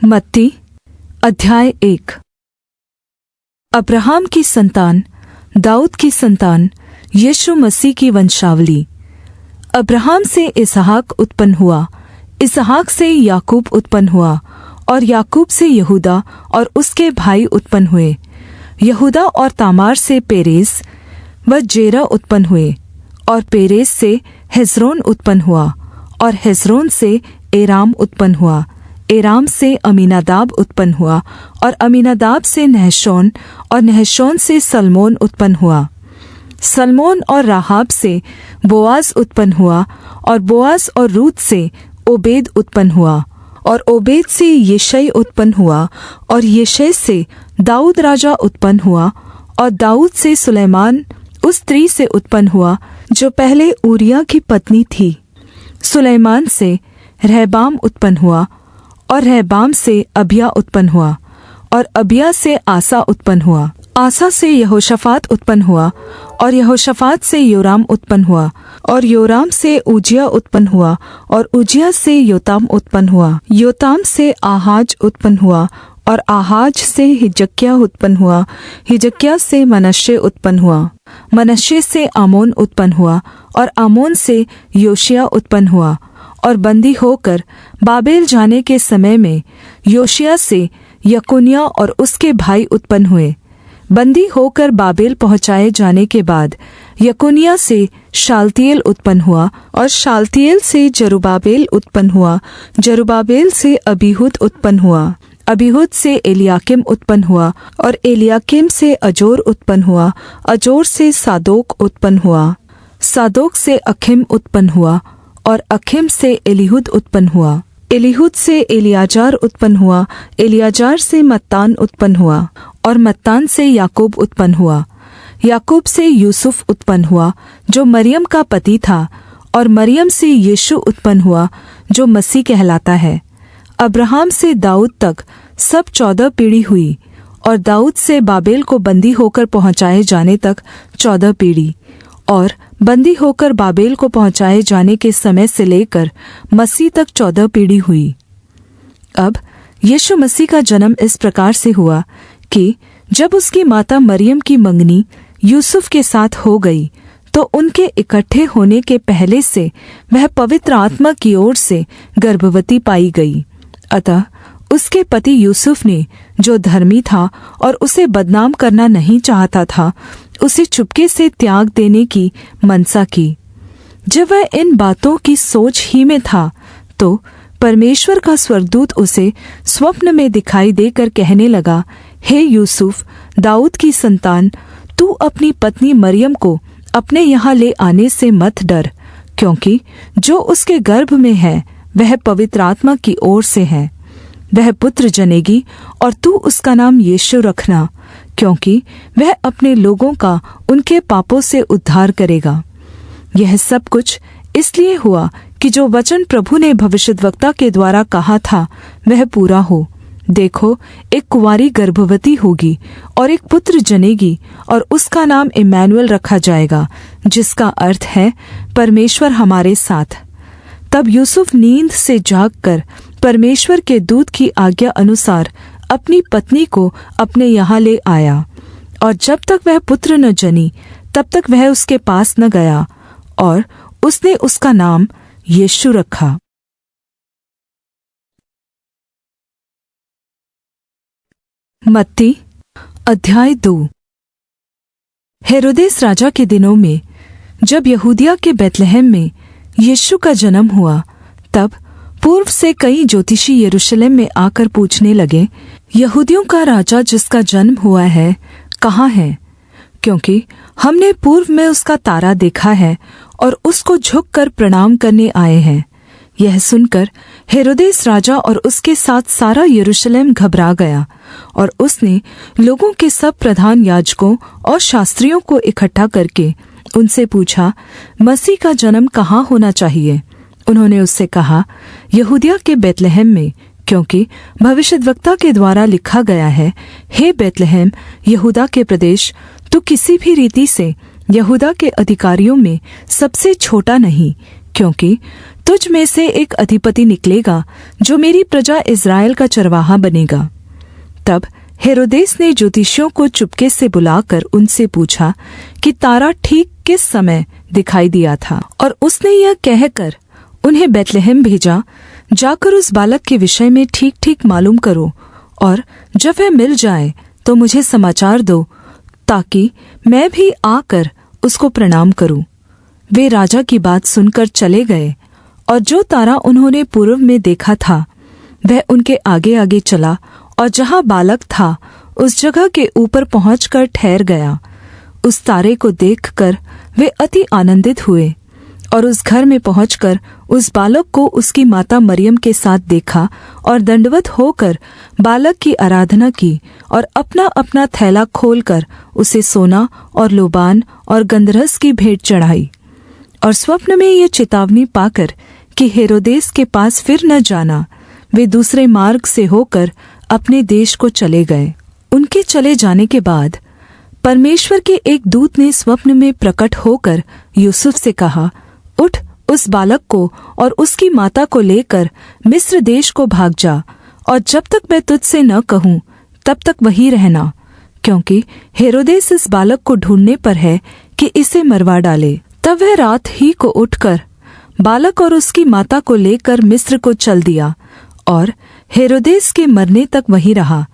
मत्ती अध्याय 1। अब्राहम की संतान, दाऊद की संतान, यीशु मसीह की वंशावली। अब्राहम से इसहाक उत्पन्न हुआ, इसहाक से याकूब उत्पन्न हुआ, और याकूब से यहूदा और उसके भाई उत्पन्न हुए। यहूदा और तामार से पेरेस व जेरह उत्पन्न हुए, और पेरेस से हेस्रोन उत्पन्न हुआ, और हेस्रोन से एराम उत्पन्न हुआ। एराम से अमीनादाब उत्पन्न हुआ, और अमीनादाब से नहशोन, और नहशोन से सलमोन उत्पन्न हुआ। सलमोन और राहाब से बोआज उत्पन्न हुआ, और बोआज और रूत से ओबेद उत्पन्न हुआ, और ओबेद से यिशै उत्पन्न हुआ, और यिशै से दाऊद राजा उत्पन्न हुआ, और दाऊद से सुलैमान उस स्त्री से उत्पन्न हुआ जो पहले ऊरिय्याह की पत्नी थी। सुलैमान से रहबाम उत्पन्न हुआ, और रहबाम से अबिय्याह उत्पन्न हुआ, और अबिय्याह से आसा उत्पन्न हुआ। आसा से यहोशाफात उत्पन्न हुआ, और यहोशाफात से योराम उत्पन्न हुआ, और योराम से उज्जियाह उत्पन्न हुआ, और उज्जियाह से योताम उत्पन्न हुआ। योताम से आहाज उत्पन्न हुआ, और आहाज से हिजकिय्याह उत्पन्न हुआ। हिजकिय्याह से मनश्शे उत्पन्न हुआ। मनश्शे से आमोन उत्पन्न हुआ, और आमोन से योशिय्याह उत्पन्न हुआ। और बंदी होकर बाबेल जाने के समय में योशिय्याह से यकोन्याह और उसके भाई उत्पन्न हुए। बंदी होकर बाबेल पहुँचाए जाने के बाद यकोन्याह से शालतिएल उत्पन्न हुआ, और शालतिएल से जरुब्बाबेल उत्पन्न हुआ। जरुब्बाबेल से अबीहूद उत्पन्न हुआ। अबीहूद से एलियाकीम उत्पन्न हुआ, और एलियाकीम से अजोर उत्पन्न हुआ। अजोर से सादोक उत्पन्न हुआ। सादोक से अखिम उत्पन्न हुआ, और अखिम से एलीहूद उत्पन्न हुआ। एलीहूद से एलियाजार उत्पन्न हुआ। एलियाजार से मत्तान उत्पन्न हुआ, और मत्तान से याकूब उत्पन्न हुआ। याकूब से यूसुफ उत्पन्न हुआ जो मरियम का पति था, और मरियम से यीशु उत्पन्न हुआ जो मसीह कहलाता है। अब्राहम से दाऊद तक सब 14 पीढ़ी हुई, और दाऊद से बाबेल को बंदी होकर पहुँचाए जाने तक 14 पीढ़ी, और बंदी होकर बाबेल को पहुँचाए जाने के समय से लेकर मसीह तक 14 पीढ़ी हुई। अब यीशु मसीह का जन्म इस प्रकार से हुआ कि जब उसकी माता मरियम की मंगनी यूसुफ के साथ हो गई, तो उनके इकट्ठे होने के पहले से वह पवित्र आत्मा की ओर से गर्भवती पाई गई। अतः उसके पति यूसुफ ने, जो धर्मी था और उसे बदनाम करना नहीं चाहता था, उसे चुपके से त्याग देने की मनसा की। जब वह इन बातों की सोच ही में था, तो परमेश्वर का स्वर्गदूत उसे स्वप्न में दिखाई देकर कहने लगा, हे यूसुफ, दाऊद की संतान, तू अपनी पत्नी मरियम को अपने यहाँ ले आने से मत डर, क्योंकि जो उसके गर्भ में है वह पवित्र आत्मा की ओर से है। वह पुत्र जनेगी, और तू उसका नाम यीशु रखना, क्योंकि वह अपने लोगों का उनके पापों से उद्धार करेगा। यह सब कुछ इसलिए हुआ कि जो वचन प्रभु ने भविष्यद्वक्ता के द्वारा कहा था वह पूरा हो। देखो, एक कुँवारी गर्भवती होगी और एक पुत्र जनेगी, और उसका नाम इम्मानुएल रखा जाएगा, जिसका अर्थ है परमेश्वर हमारे साथ। तब यूसुफ नींद से जागकर परमेश्वर के दूत की आज्ञा अनुसार अपनी पत्नी को अपने यहाँ ले आया, और जब तक वह पुत्र न जनी तब तक वह उसके पास न गया, और उसने उसका नाम यीशु रखा। मत्ती अध्याय 2। हेरोदेस राजा के दिनों में जब यहूदिया के बैतलहम में यीशु का जन्म हुआ, तब पूर्व से कई ज्योतिषी यरूशलेम में आकर पूछने लगे, यहूदियों का राजा जिसका जन्म हुआ है कहाँ है? क्योंकि हमने पूर्व में उसका तारा देखा है और उसको झुककर प्रणाम करने आए हैं। यह सुनकर हेरोदेस राजा और उसके साथ सारा यरूशलेम घबरा गया, और उसने लोगों के सब प्रधान याजकों और शास्त्रियों को इकट्ठा करके उनसे पूछा, मसीह का जन्म कहाँ होना चाहिए? उन्होंने उससे कहा, यहूदिया के बैतलहम में, क्योंकि भविष्यद्वक्ता के द्वारा लिखा गया है, हे बैतलहम यहूदा के प्रदेश, तू किसी भी रीति से यहूदा के अधिकारियों में सबसे छोटा नहीं, क्योंकि तुझ में से एक अधिपति निकलेगा जो मेरी प्रजा इस्राएल का चरवाहा बनेगा। तब हेरोदेस ने ज्योतिषियों को चुपके से बुलाकर उनसे पूछा कि तारा ठीक किस समय दिखाई दिया था, और उसने यह कहकर उन्हें बैतलहम भेजा, जाकर उस बालक के विषय में ठीक ठीक मालूम करो, और जब वह मिल जाए तो मुझे समाचार दो, ताकि मैं भी आकर उसको प्रणाम करूं। वे राजा की बात सुनकर चले गए, और जो तारा उन्होंने पूर्व में देखा था वह उनके आगे आगे चला, और जहाँ बालक था उस जगह के ऊपर पहुंचकर ठहर गया। उस तारे को देखकर वे अति आनंदित हुए, और उस घर में पहुंचकर उस बालक को उसकी माता मरियम के साथ देखा, और दंडवत होकर बालक की आराधना की, और अपना अपना थैला खोलकर उसे सोना और लोबान और गंधरस की भेंट चढ़ाई। और स्वप्न में ये चेतावनी पाकर कि हेरोदेस के पास फिर न जाना, वे दूसरे मार्ग से होकर अपने देश को चले गए। उनके चले जाने के बाद परमेश्वर के एक दूत ने स्वप्न में प्रकट होकर यूसुफ से कहा, उठ, उस बालक को और उसकी माता को लेकर मिस्र देश को भाग जा, और जब तक मैं तुझसे न कहूँ तब तक वहीं रहना, क्योंकि हेरोदेस इस बालक को ढूंढने पर है कि इसे मरवा डाले। तब वह रात ही को उठकर बालक और उसकी माता को लेकर मिस्र को चल दिया, और हेरोदेस के मरने तक वहीं रहा,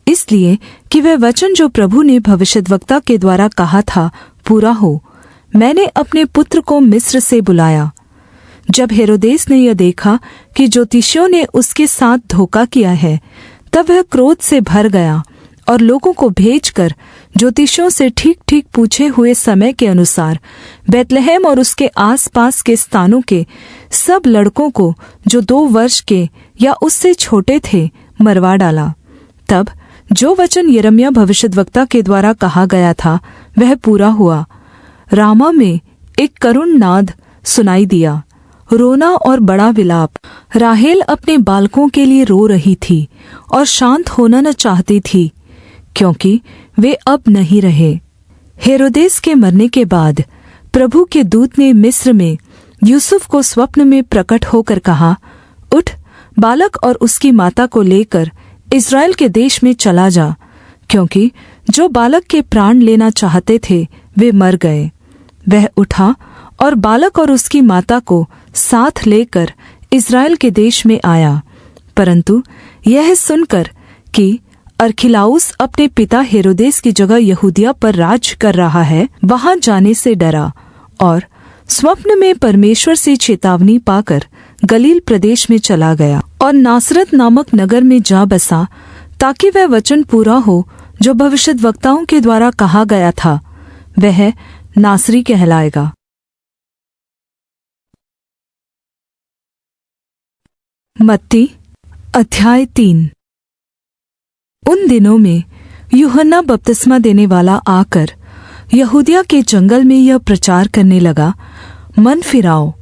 इसलिए कि वह वचन जो प्रभु ने भविष्यद्वक्ता के द्वारा कहा था पूरा हो, मैंने अपने पुत्र को मिस्र से बुलाया। जब हेरोदेस ने यह देखा कि ज्योतिषियों ने उसके साथ धोखा किया है, तब वह क्रोध से भर गया, और लोगों को भेजकर ज्योतिषियों से ठीक ठीक पूछे हुए समय के अनुसार बैतलहम और उसके आसपास के स्थानों के सब लड़कों को जो 2 वर्ष के या उससे छोटे थे मरवा डाला। तब जो वचन यिर्मयाह भविष्यद्वक्ता के द्वारा कहा गया था वह पूरा हुआ। रामा में एक करुण नाद सुनाई दिया, रोना और बड़ा विलाप। राहेल अपने बालकों के लिए रो रही थी और शांत होना न चाहती थी, क्योंकि वे अब नहीं रहे। हेरोदेस के मरने के बाद प्रभु के दूत ने मिस्र में यूसुफ को स्वप्न में प्रकट होकर कहा, उठ, बालक और उसकी माता को लेकर इस्राएल के देश में चला जा, क्योंकि जो बालक के प्राण लेना चाहते थे वे मर गए। वह उठा और बालक और उसकी माता को साथ लेकर इस्राएल के देश में आया, परंतु यह सुनकर कि अरखिलाउस अपने पिता हेरोदेस की जगह यहूदिया पर राज कर रहा है, वहां जाने से डरा, और स्वप्न में परमेश्वर से चेतावनी पाकर गलील प्रदेश में चला गया और नासरत नामक नगर में जा बसा, ताकि वह वचन पूरा हो जो भविष्यद्वक्ताओं के द्वारा कहा गया था, वह नासरी कहलाएगा। मत्ती अध्याय 3। उन दिनों में यूहन्ना बपतिस्मा देने वाला आकर यहूदिया के जंगल में यह प्रचार करने लगा, मन फिराओ,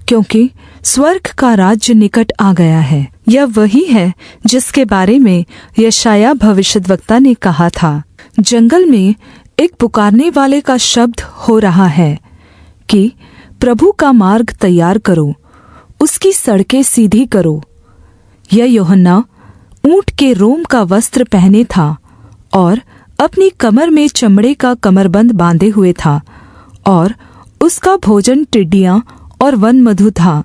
क्योंकि स्वर्ग का राज्य निकट आ गया है। यह वही है जिसके बारे में यशायाह भविष्यद्वक्ता ने कहा था, जंगल में एक पुकारने वाले का शब्द हो रहा है कि प्रभु का मार्ग तैयार करो, उसकी सड़कें सीधी करो। यह यूहन्ना ऊँट के रोम का वस्त्र पहने था और अपनी कमर में चमड़े का कमरबंद बांधे हुए था, और उसका भोजन टिड्डियाँ और वन मधु था।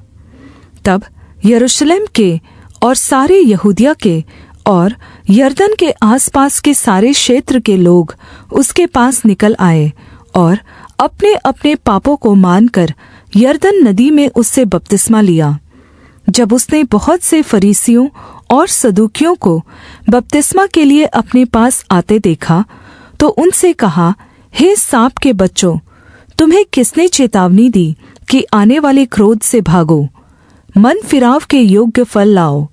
तब यरूशलेम के और सारे यहूदिया के और यरदन के आसपास के सारे क्षेत्र के लोग उसके पास निकल आए, और अपने अपने पापों को मानकर यरदन नदी में उससे बपतिस्मा लिया। जब उसने बहुत से फरीसियों और सदूकियों को बपतिस्मा के लिए अपने पास आते देखा, तो उनसे कहा, हे सांप के बच्चों, तुम्हें किसने चेतावनी दी कि आने वाले क्रोध से भागो? मन फिराव के योग्य फल लाओ,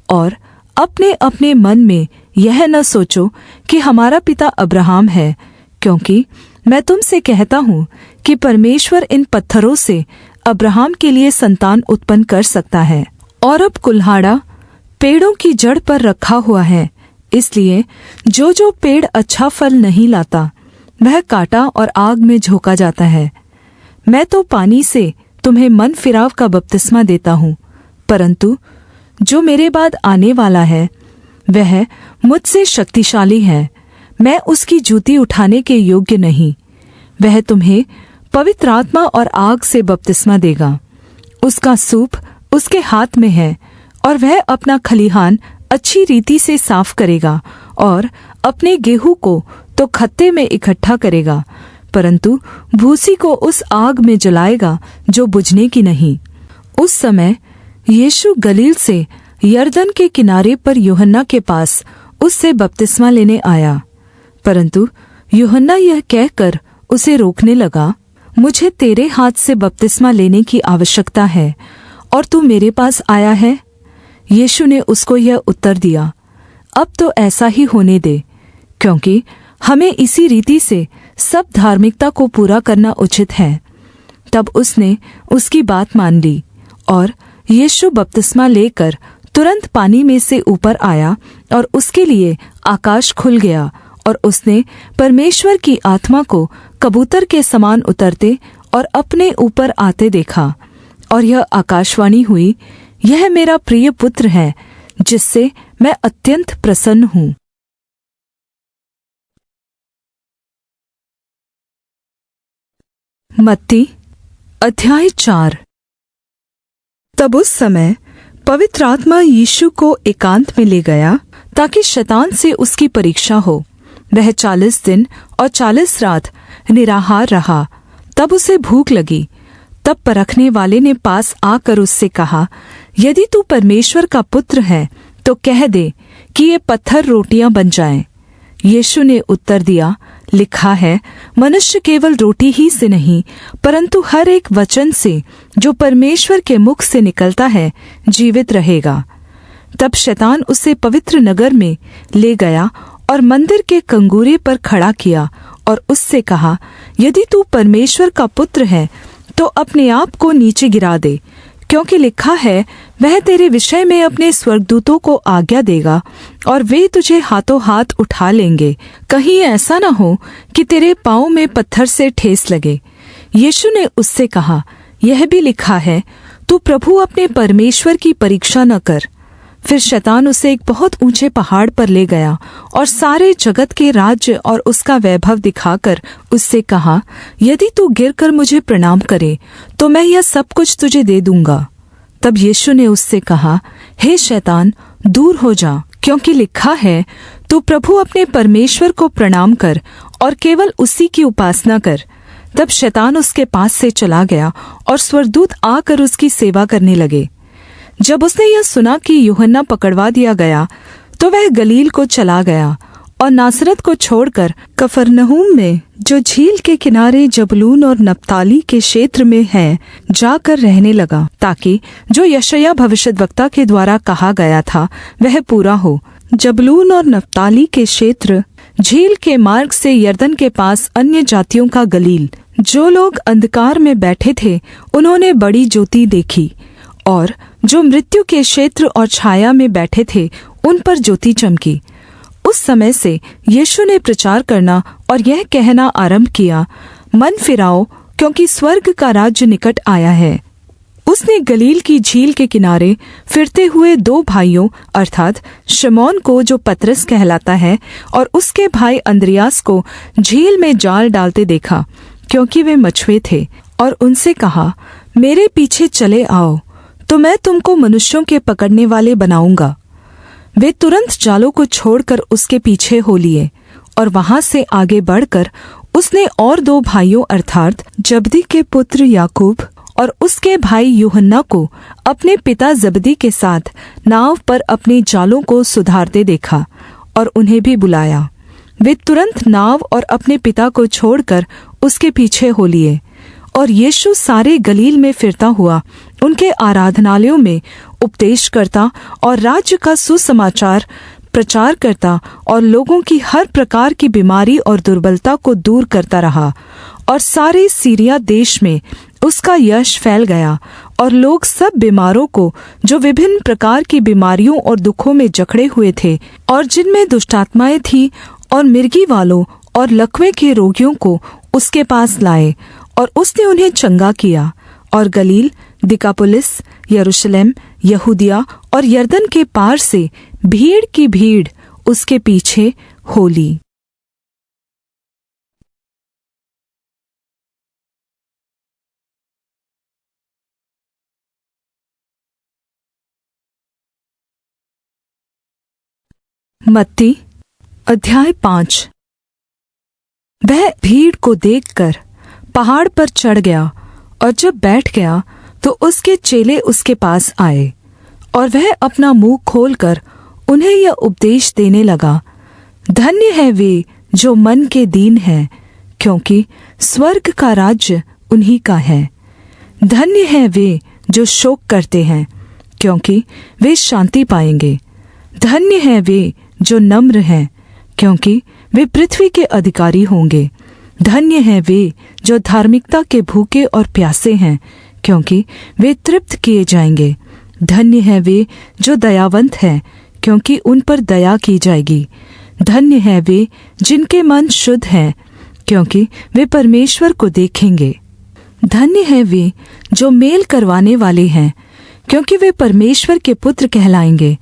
और अपने अपने मन में यह न सोचो कि हमारा पिता अब्राहम है, क्योंकि मैं तुमसे कहता हूँ कि परमेश्वर इन पत्थरों से अब्राहम के लिए संतान उत्पन्न कर सकता है। और अब कुल्हाड़ा पेड़ों की जड़ पर रखा हुआ है, इसलिए जो जो पेड़ अच्छा फल नहीं लाता वह काटा और आग में झोंका जाता है। मैं तो पानी से तुम्हें मन फिराव का बपतिस्मा देता हूँ, परंतु जो मेरे बाद आने वाला है वह मुझसे शक्तिशाली है। मैं उसकी जूती उठाने के योग्य नहीं। वह तुम्हें पवित्र आत्मा और आग से बपतिस्मा देगा। उसका सूप उसके हाथ में है और वह अपना खलिहान अच्छी रीति से साफ करेगा और अपने गेहूं को तो खत्ते में इकट्ठा करेगा, परंतु भूसी को उस आग में जलाएगा जो बुझने की नहीं। उस समय यीशु गलील से यरदन के किनारे पर यूहन्ना के पास उससे बपतिस्मा लेने आया, परंतु यूहन्ना यह कहकर उसे रोकने लगा, मुझे तेरे हाथ से बपतिस्मा लेने की आवश्यकता है और तू मेरे पास आया है। यीशु ने उसको यह उत्तर दिया, अब तो ऐसा ही होने दे, क्योंकि हमें इसी रीति से सब धार्मिकता को पूरा करना उचित है। तब उसने उसकी बात मान ली और यीशु बपतिस्मा लेकर तुरंत पानी में से ऊपर आया और उसके लिए आकाश खुल गया और उसने परमेश्वर की आत्मा को कबूतर के समान उतरते और अपने ऊपर आते देखा, और यह आकाशवाणी हुई, यह मेरा प्रिय पुत्र है जिससे मैं अत्यंत प्रसन्न हूँ। मत्ती अध्याय 4। तब उस समय पवित्र आत्मा यीशु को एकांत में ले गया ताकि शैतान से उसकी परीक्षा हो। वह 40 दिन और 40 रात निराहार रहा। तब उसे भूख लगी। तब परखने वाले ने पास आकर उससे कहा, यदि तू परमेश्वर का पुत्र है तो कह दे कि ये पत्थर रोटियां बन जाएं। यीशु ने उत्तर दिया, लिखा है, मनुष्य केवल रोटी ही से नहीं परंतु हर एक वचन से जो परमेश्वर के मुख से निकलता है जीवित रहेगा। तब शैतान उसे पवित्र नगर में ले गया और मंदिर के कंगूरे पर खड़ा किया और उससे कहा, यदि तू परमेश्वर का पुत्र है तो अपने आप को नीचे गिरा दे, क्योंकि लिखा है, वह तेरे विषय में अपने स्वर्गदूतों को आज्ञा देगा और वे तुझे हाथों हाथ उठा लेंगे, कहीं ऐसा न हो कि तेरे पाँव में पत्थर से ठेस लगे। यीशु ने उससे कहा, यह भी लिखा है, तू प्रभु अपने परमेश्वर की परीक्षा न कर। फिर शैतान उसे एक बहुत ऊंचे पहाड़ पर ले गया और सारे जगत के राज्य और उसका वैभव दिखाकर उससे कहा, यदि तू गिरकर मुझे प्रणाम करे तो मैं यह सब कुछ तुझे दे दूंगा। तब यीशु ने उससे कहा, हे शैतान, दूर हो जा, क्योंकि लिखा है, तू प्रभु अपने परमेश्वर को प्रणाम कर और केवल उसी की उपासना कर। तब शैतान उसके पास से चला गया और स्वर्गदूत आकर उसकी सेवा करने लगे। जब उसने यह सुना कि यूहन्ना पकड़वा दिया गया तो वह गलील को चला गया और नासरत को छोड़कर कफरनहूम में, जो झील के किनारे जबूलून और नप्ताली के क्षेत्र में है, जाकर रहने लगा, ताकि जो यशायाह भविष्यद्वक्ता के द्वारा कहा गया था वह पूरा हो। जबूलून और नप्ताली के क्षेत्र, झील के मार्ग से यरदन के पास अन्य जातियों का गलील। जो लोग अंधकार में बैठे थे उन्होंने बड़ी ज्योति देखी, और जो मृत्यु के क्षेत्र और छाया में बैठे थे उन पर ज्योति चमकी। उस समय से यीशु ने प्रचार करना और यह कहना आरंभ किया, मन फिराओ, क्योंकि स्वर्ग का राज्य निकट आया है। उसने गलील की झील के किनारे फिरते हुए 2 भाइयों अर्थात शमौन को, जो पतरस कहलाता है, और उसके भाई अंद्रियास को झील में जाल डालते देखा, क्योंकि वे मछुए थे, और उनसे कहा, मेरे पीछे चले आओ तो मैं तुमको मनुष्यों के पकड़ने वाले बनाऊंगा। वे तुरंत जालों को छोड़कर उसके पीछे हो लिए, और वहां से आगे बढ़कर उसने और 2 भाइयों अर्थात जब्दी के पुत्र याकूब और उसके भाई यूहन्ना को अपने पिता जब्दी के साथ नाव पर अपने जालों को सुधारते देखा और उन्हें भी बुलाया। वे तुरंत नाव और अपने पिता को छोड़कर उसके पीछे हो लिए, और यीशु सारे गलील में फिरता हुआ उनके आराधनालयों में उपदेश करता और राज्य का सुसमाचार प्रचार करता और लोगों की हर प्रकार की बीमारी और दुर्बलता को दूर करता रहा। और सारे सीरिया देश में उसका यश फैल गया, और लोग सब बीमारों को, जो विभिन्न प्रकार की बीमारियों और दुखों में जकड़े हुए थे और जिनमें दुष्टात्माएं थी, और मिर्गी वालों और लकवे के रोगियों को उसके पास लाए, और उसने उन्हें चंगा किया। और गलील, दिकापुलिस, यरूशलेम, यहूदिया और यरदन के पार से भीड़ की भीड़ उसके पीछे हो ली। मत्ती अध्याय 5। वह भीड़ को देखकर पहाड़ पर चढ़ गया और जब बैठ गया तो उसके चेले उसके पास आए और वह अपना मुंह खोलकर उन्हें यह उपदेश देने लगा, धन्य है वे जो मन के दीन हैं, क्योंकि स्वर्ग का राज्य उन्हीं का है। धन्य है वे जो शोक करते हैं, क्योंकि वे शांति पाएंगे। धन्य है वे जो नम्र हैं, क्योंकि वे पृथ्वी के अधिकारी होंगे। धन्य हैं वे जो धार्मिकता के भूखे और प्यासे हैं, क्योंकि वे तृप्त किए जाएंगे। धन्य हैं वे जो दयावंत हैं, क्योंकि उन पर दया की जाएगी। धन्य हैं वे जिनके मन शुद्ध हैं, क्योंकि वे परमेश्वर को देखेंगे। धन्य हैं वे जो मेल करवाने वाले हैं, क्योंकि वे परमेश्वर के पुत्र कहलाएंगे।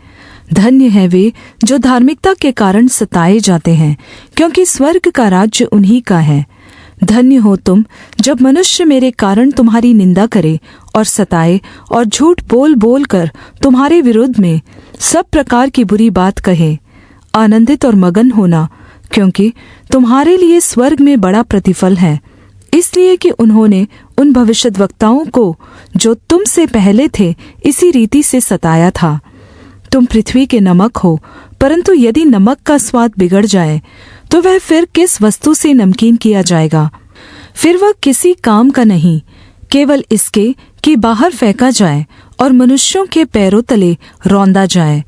धन्य हैं वे जो धार्मिकता के कारण सताए जाते हैं, क्योंकि स्वर्ग का राज्य उन्हीं का है। धन्य हो तुम जब मनुष्य मेरे कारण तुम्हारी निंदा करे और सताए और झूठ बोल बोल कर तुम्हारे विरुद्ध में सब प्रकार की बुरी बात कहे। आनंदित और मगन होना, क्योंकि तुम्हारे लिए स्वर्ग में बड़ा प्रतिफल है, इसलिए कि उन्होंने उन भविष्यद्वक्ताओं को जो तुम से पहले थे इसी रीति से सताया था। तुम पृथ्वी के नमक हो, परंतु यदि नमक का स्वाद बिगड़ जाए तो वह फिर किस वस्तु से नमकीन किया जाएगा? फिर वह किसी काम का नहीं, केवल इसके कि बाहर फेंका जाए और मनुष्यों के पैरों तले रौंदा जाए।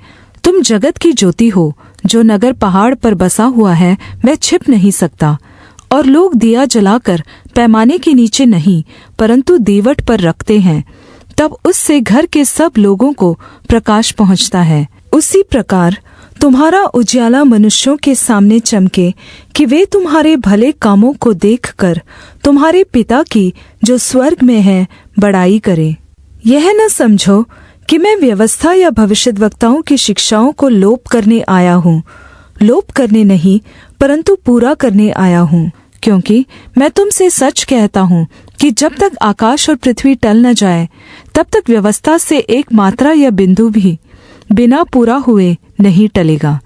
तुम जगत की ज्योति हो। जो नगर पहाड़ पर बसा हुआ है वह छिप नहीं सकता, और लोग दिया जलाकर पैमाने के नीचे नहीं परंतु दीवट पर रखते हैं, तब उससे घर के सब लोगों को प्रकाश पहुँचता है। उसी प्रकार तुम्हारा उजियाला मनुष्यों के सामने चमके, कि वे तुम्हारे भले कामों को देखकर तुम्हारे पिता की जो स्वर्ग में है बड़ाई करें। यह न समझो कि मैं व्यवस्था या भविष्यद्वक्ताओं की शिक्षाओं को लोप करने आया हूँ। लोप करने नहीं परंतु पूरा करने आया हूँ। क्योंकि मैं तुमसे सच कहता हूँ कि जब तक आकाश और पृथ्वी टल न जाए, तब तक व्यवस्था से एक मात्रा या बिंदु भी बिना पूरा हुए नहीं टलेगा।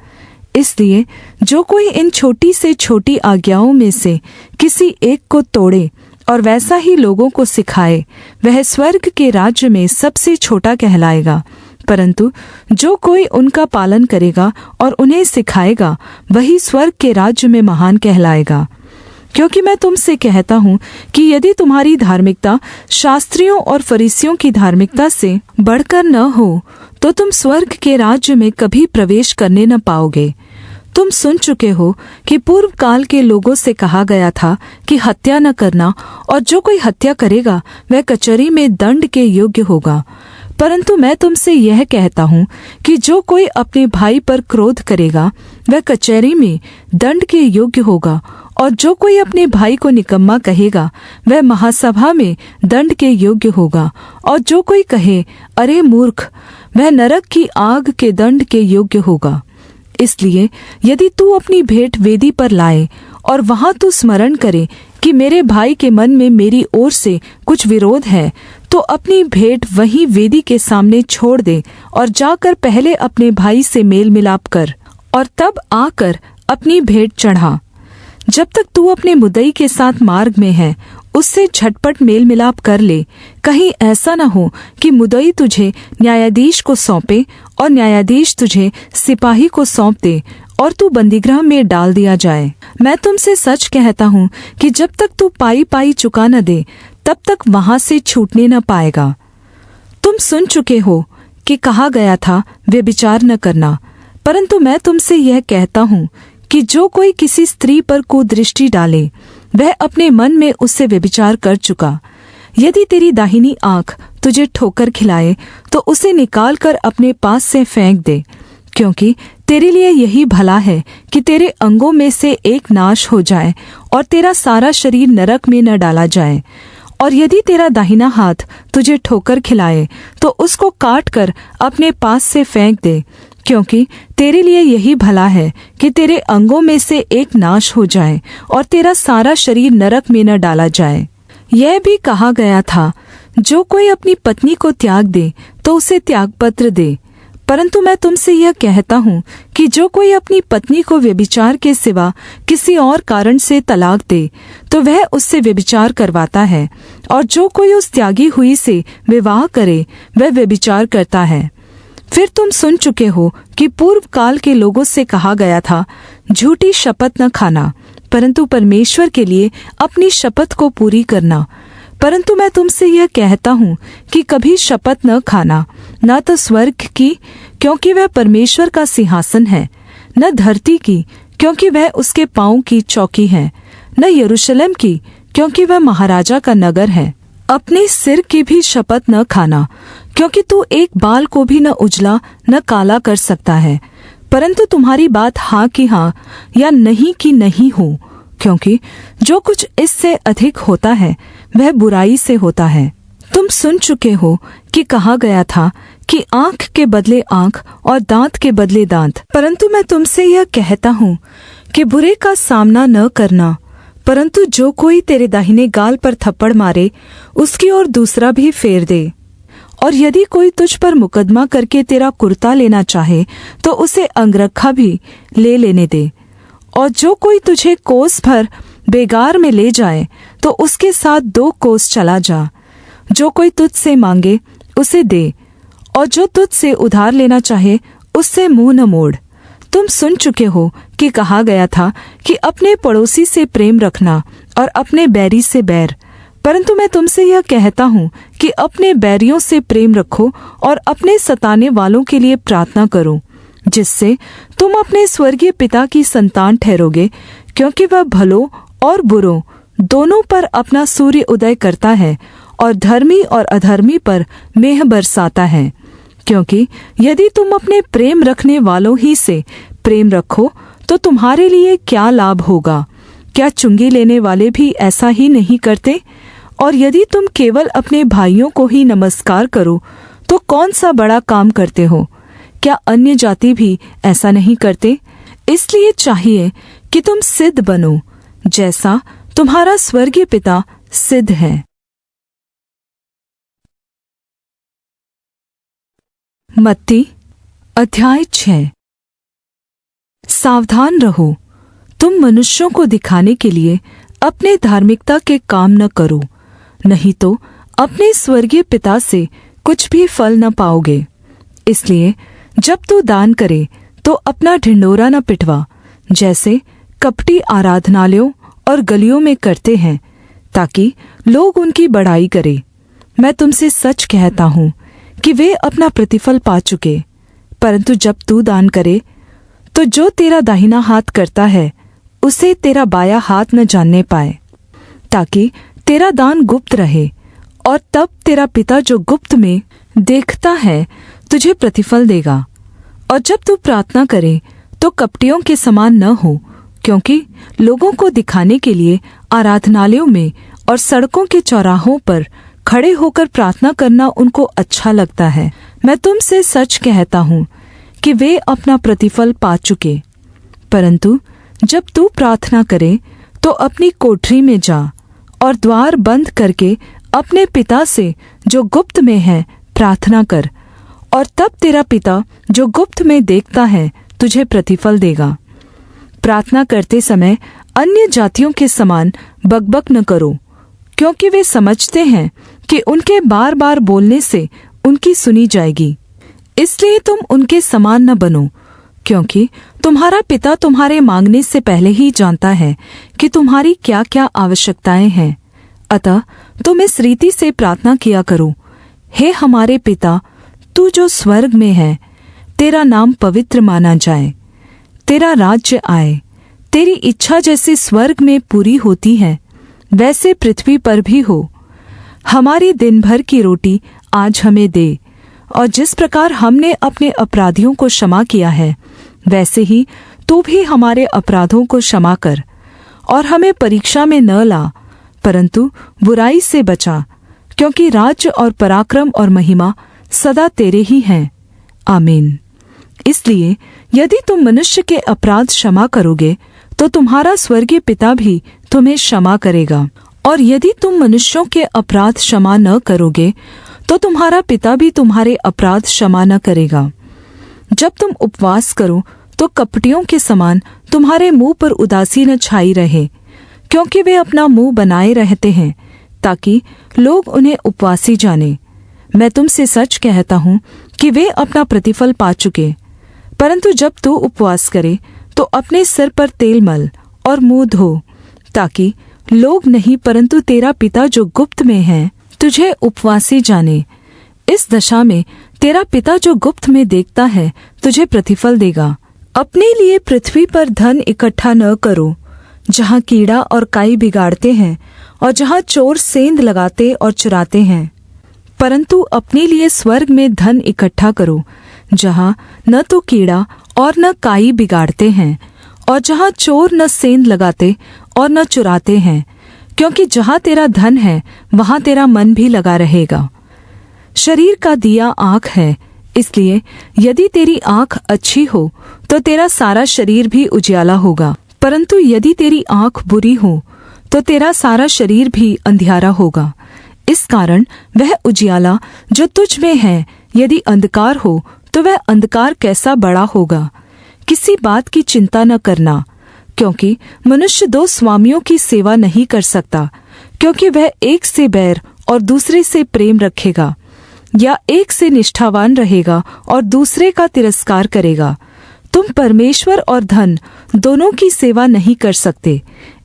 इसलिए जो कोई इन छोटी से छोटी आज्ञाओं में से किसी एक को तोड़े और वैसा ही लोगों को सिखाए, वह स्वर्ग के राज्य में सबसे छोटा कहलाएगा। परंतु जो कोई उनका पालन करेगा और उन्हें सिखाएगा, वही स्वर्ग के राज्य में महान कहलाएगा। क्योंकि मैं तुमसे कहता हूँ कि यदि तुम्हारी धार्मिकता शास्त्रियों और फरीसियों की धार्मिकता से बढ़कर न हो, तो तुम स्वर्ग के राज्य में कभी प्रवेश करने न पाओगे। तुम सुन चुके हो कि पूर्व काल के लोगों से कहा गया था कि हत्या न करना, और जो कोई हत्या करेगा वह कचहरी में दंड के योग्य होगा। परंतु मैं तुमसे यह कहता हूँ कि जो कोई अपने भाई पर क्रोध करेगा वह कचहरी में दंड के योग्य होगा, और जो कोई अपने भाई को निकम्मा कहेगा वह महासभा में दंड के योग्य होगा, और जो कोई कहे अरे मूर्ख, वह नरक की आग के दंड के योग्य होगा। इसलिए यदि तू अपनी भेंट वेदी पर लाए और वहां तू स्मरण करे कि मेरे भाई के मन में मेरी ओर से कुछ विरोध है, तो अपनी भेंट वहीं वेदी के सामने छोड़ दे और जाकर पहले अपने भाई से मेल मिलाप कर, और तब आकर अपनी भेंट चढ़ा। जब तक तू अपने मुद्दई के साथ मार्ग में है, उससे झटपट मेल मिलाप कर ले। कहीं ऐसा न हो कि मुद्दई तुझे न्यायाधीश को सौंपे और न्यायाधीश तुझे सिपाही को सौंप दे और तू बंदीगृह में डाल दिया जाए। मैं तुमसे सच कहता हूँ कि जब तक तू पाई पाई चुका न दे, तब तक वहां से छूटने न पाएगा। तुम सुन चुके हो कि कहा गया था व्यभिचार न करना, परंतु मैं तुमसे यह कहता हूँ कि जो कोई किसी स्त्री पर कुदृष्टि डाले, वह अपने मन में उससे व्यभिचार कर चुका। यदि तेरी दाहिनी आँख तुझे ठोकर खिलाए, तो उसे निकालकर अपने पास से फेंक दे, क्योंकि तेरे लिए यही भला है कि तेरे अंगों में से एक नाश हो जाए और तेरा सारा शरीर नरक में न डाला जाए। और यदि तेरा दाहिना हाथ तुझे ठोकर खिलाए तो उसको काट कर अपने पास से फेंक दे, क्योंकि तेरे लिए यही भला है कि तेरे अंगों में से एक नाश हो जाए और तेरा सारा शरीर नरक में न डाला जाए। यह भी कहा गया था, जो कोई अपनी पत्नी को त्याग दे तो उसे त्यागपत्र दे। परंतु मैं तुमसे यह कहता हूँ कि जो कोई अपनी पत्नी को व्यभिचार के सिवा किसी और कारण से तलाक दे तो वह उससे व्यभिचार करवाता है, और जो कोई उस त्यागी हुई से विवाह करे वह व्यभिचार करता है। फिर तुम सुन चुके हो कि पूर्व काल के लोगों से कहा गया था, झूठी शपथ न खाना, परंतु परमेश्वर के लिए अपनी शपथ को पूरी करना। परंतु मैं तुमसे यह कहता हूँ कि कभी शपथ न खाना, न तो स्वर्ग की, क्योंकि वह परमेश्वर का सिंहासन है, न धरती की, क्योंकि वह उसके पाँव की चौकी है, न यरूशलेम की, क्योंकि वह महाराजा का नगर है। अपने सिर की भी शपथ न खाना, क्योंकि तू एक बाल को भी न उजला न काला कर सकता है, परंतु तुम्हारी बात हाँ की हाँ या नहीं की नहीं हो, क्योंकि जो कुछ इससे अधिक होता है वह बुराई से होता है। तुम सुन चुके हो कि कहा गया था कि आँख के बदले आँख और दांत के बदले दांत, परंतु मैं तुमसे यह कहता हूँ कि बुरे का सामना न करना। परंतु जो कोई तेरे दाहिने गाल पर थप्पड़ मारे उसकी ओर दूसरा भी फेर दे, और यदि कोई तुझ पर मुकदमा करके तेरा कुर्ता लेना चाहे तो उसे अंगरखा भी ले लेने दे। और जो कोई तुझे कोस भर बेगार में ले जाए तो उसके साथ 2 कोस चला जा। जो कोई तुझसे मांगे उसे दे, और जो तुझसे उधार लेना चाहे उससे मुँह न मोड़। तुम सुन चुके हो कि कहा गया था कि अपने पड़ोसी से प्रेम रखना और अपने बैरी से बैर। परंतु मैं तुमसे यह कहता हूँ कि अपने बैरियों से प्रेम रखो और अपने सताने वालों के लिए प्रार्थना करो, जिससे तुम अपने स्वर्गीय पिता की संतान ठहरोगे, क्योंकि वह भलों और बुरों दोनों पर अपना सूर्य उदय करता है और धर्मी और अधर्मी पर मेह बरसाता है। क्योंकि यदि तुम अपने प्रेम रखने वालों ही से प्रेम रखो तो तुम्हारे लिए क्या लाभ होगा? क्या चुंगी लेने वाले भी ऐसा ही नहीं करते? और यदि तुम केवल अपने भाइयों को ही नमस्कार करो तो कौन सा बड़ा काम करते हो? क्या अन्य जाति भी ऐसा नहीं करते? इसलिए चाहिए कि तुम सिद्ध बनो, जैसा तुम्हारा स्वर्गीय पिता सिद्ध है। मत्ती अध्याय 6। सावधान रहो, तुम मनुष्यों को दिखाने के लिए अपने धार्मिकता के काम न करो, नहीं तो अपने स्वर्गीय पिता से कुछ भी फल न पाओगे। इसलिए जब तू दान करे तो अपना ढिंढोरा न पिटवा, जैसे कपटी आराधनालयों और गलियों में करते हैं, ताकि लोग उनकी बड़ाई करें। मैं तुमसे सच कहता हूँ कि वे अपना प्रतिफल पा चुके। परंतु जब तू दान करे तो जो तेरा दाहिना हाथ करता है उसे तेरा बायां हाथ न जानने पाए, ताकि तेरा दान गुप्त रहे, और तब तेरा पिता जो गुप्त में देखता है तुझे प्रतिफल देगा। और जब तू प्रार्थना करे तो कपटियों के समान न हो, क्योंकि लोगों को दिखाने के लिए आराधनालयों में और सड़कों के चौराहों पर खड़े होकर प्रार्थना करना उनको अच्छा लगता है। मैं तुमसे सच कहता हूँ कि वे अपना प्रतिफल पा चुके। परंतु जब तू प्रार्थना करे तो अपनी कोठरी में जा और द्वार बंद करके अपने पिता से जो गुप्त में है प्रार्थना कर, और तब तेरा पिता जो गुप्त में देखता है तुझे प्रतिफल देगा। प्रार्थना करते समय अन्य जातियों के समान बकबक न करो, क्योंकि वे समझते हैं कि उनके बार बार बोलने से उनकी सुनी जाएगी। इसलिए तुम उनके समान न बनो, क्योंकि तुम्हारा पिता तुम्हारे मांगने से पहले ही जानता है कि तुम्हारी क्या क्या आवश्यकताएं हैं। अतः तुम इस रीति से प्रार्थना किया करो, हे हमारे पिता, तू जो स्वर्ग में है, तेरा नाम पवित्र माना जाए, तेरा राज्य आए, तेरी इच्छा जैसे स्वर्ग में पूरी होती है वैसे पृथ्वी पर भी हो। हमारी दिन भर की रोटी आज हमें दे, और जिस प्रकार हमने अपने अपराधियों को क्षमा किया है वैसे ही तू भी हमारे अपराधों को क्षमा कर, और हमें परीक्षा में न ला परंतु बुराई से बचा, क्योंकि राज्य और पराक्रम और महिमा सदा तेरे ही हैं। आमीन। इसलिए यदि तुम मनुष्य के अपराध क्षमा करोगे तो तुम्हारा स्वर्गीय पिता भी तुम्हें क्षमा करेगा, और यदि तुम मनुष्यों के अपराध क्षमा न करोगे तो तुम्हारा पिता भी तुम्हारे अपराध क्षमा न करेगा। जब तुम उपवास करो तो कपटियों के समान तुम्हारे मुंह पर उदासी न छाई रहे, क्योंकि वे अपना मुंह बनाए रहते हैं ताकि लोग उन्हें उपवासी जाने। मैं तुमसे सच कहता हूँ कि वे अपना प्रतिफल पा चुके। परंतु जब तू उपवास करे तो अपने सिर पर तेल मल और मुंह धो, ताकि लोग नहीं परंतु तेरा पिता जो गुप्त में है तुझे उपवासी जाने। इस दशा में तेरा पिता जो गुप्त में देखता है तुझे प्रतिफल देगा। अपने लिए पृथ्वी पर धन इकट्ठा न करो, जहाँ कीड़ा और काई बिगाड़ते हैं और जहाँ चोर सेंध लगाते और चुराते हैं, परंतु अपने लिए स्वर्ग में धन इकट्ठा करो, जहाँ न तो कीड़ा और न काई बिगाड़ते हैं और जहाँ चोर न सेंध लगाते और न चुराते हैं, क्योंकि जहाँ तेरा धन है वहाँ तेरा मन भी लगा रहेगा। शरीर का दिया आँख है, इसलिए यदि तेरी आँख अच्छी हो तो तेरा सारा शरीर भी उजियाला होगा, परंतु यदि तेरी आँख बुरी हो तो तेरा सारा शरीर भी अंधियारा होगा। इस कारण वह उजियाला जो तुझ में है यदि अंधकार हो तो वह अंधकार कैसा बड़ा होगा। किसी बात की चिंता न करना, क्योंकि मनुष्य दो स्वामियों की सेवा नहीं कर सकता, क्योंकि वह एक से बैर और दूसरे से प्रेम रखेगा, या एक से निष्ठावान रहेगा और दूसरे का तिरस्कार करेगा। तुम परमेश्वर और धन दोनों की सेवा नहीं कर सकते।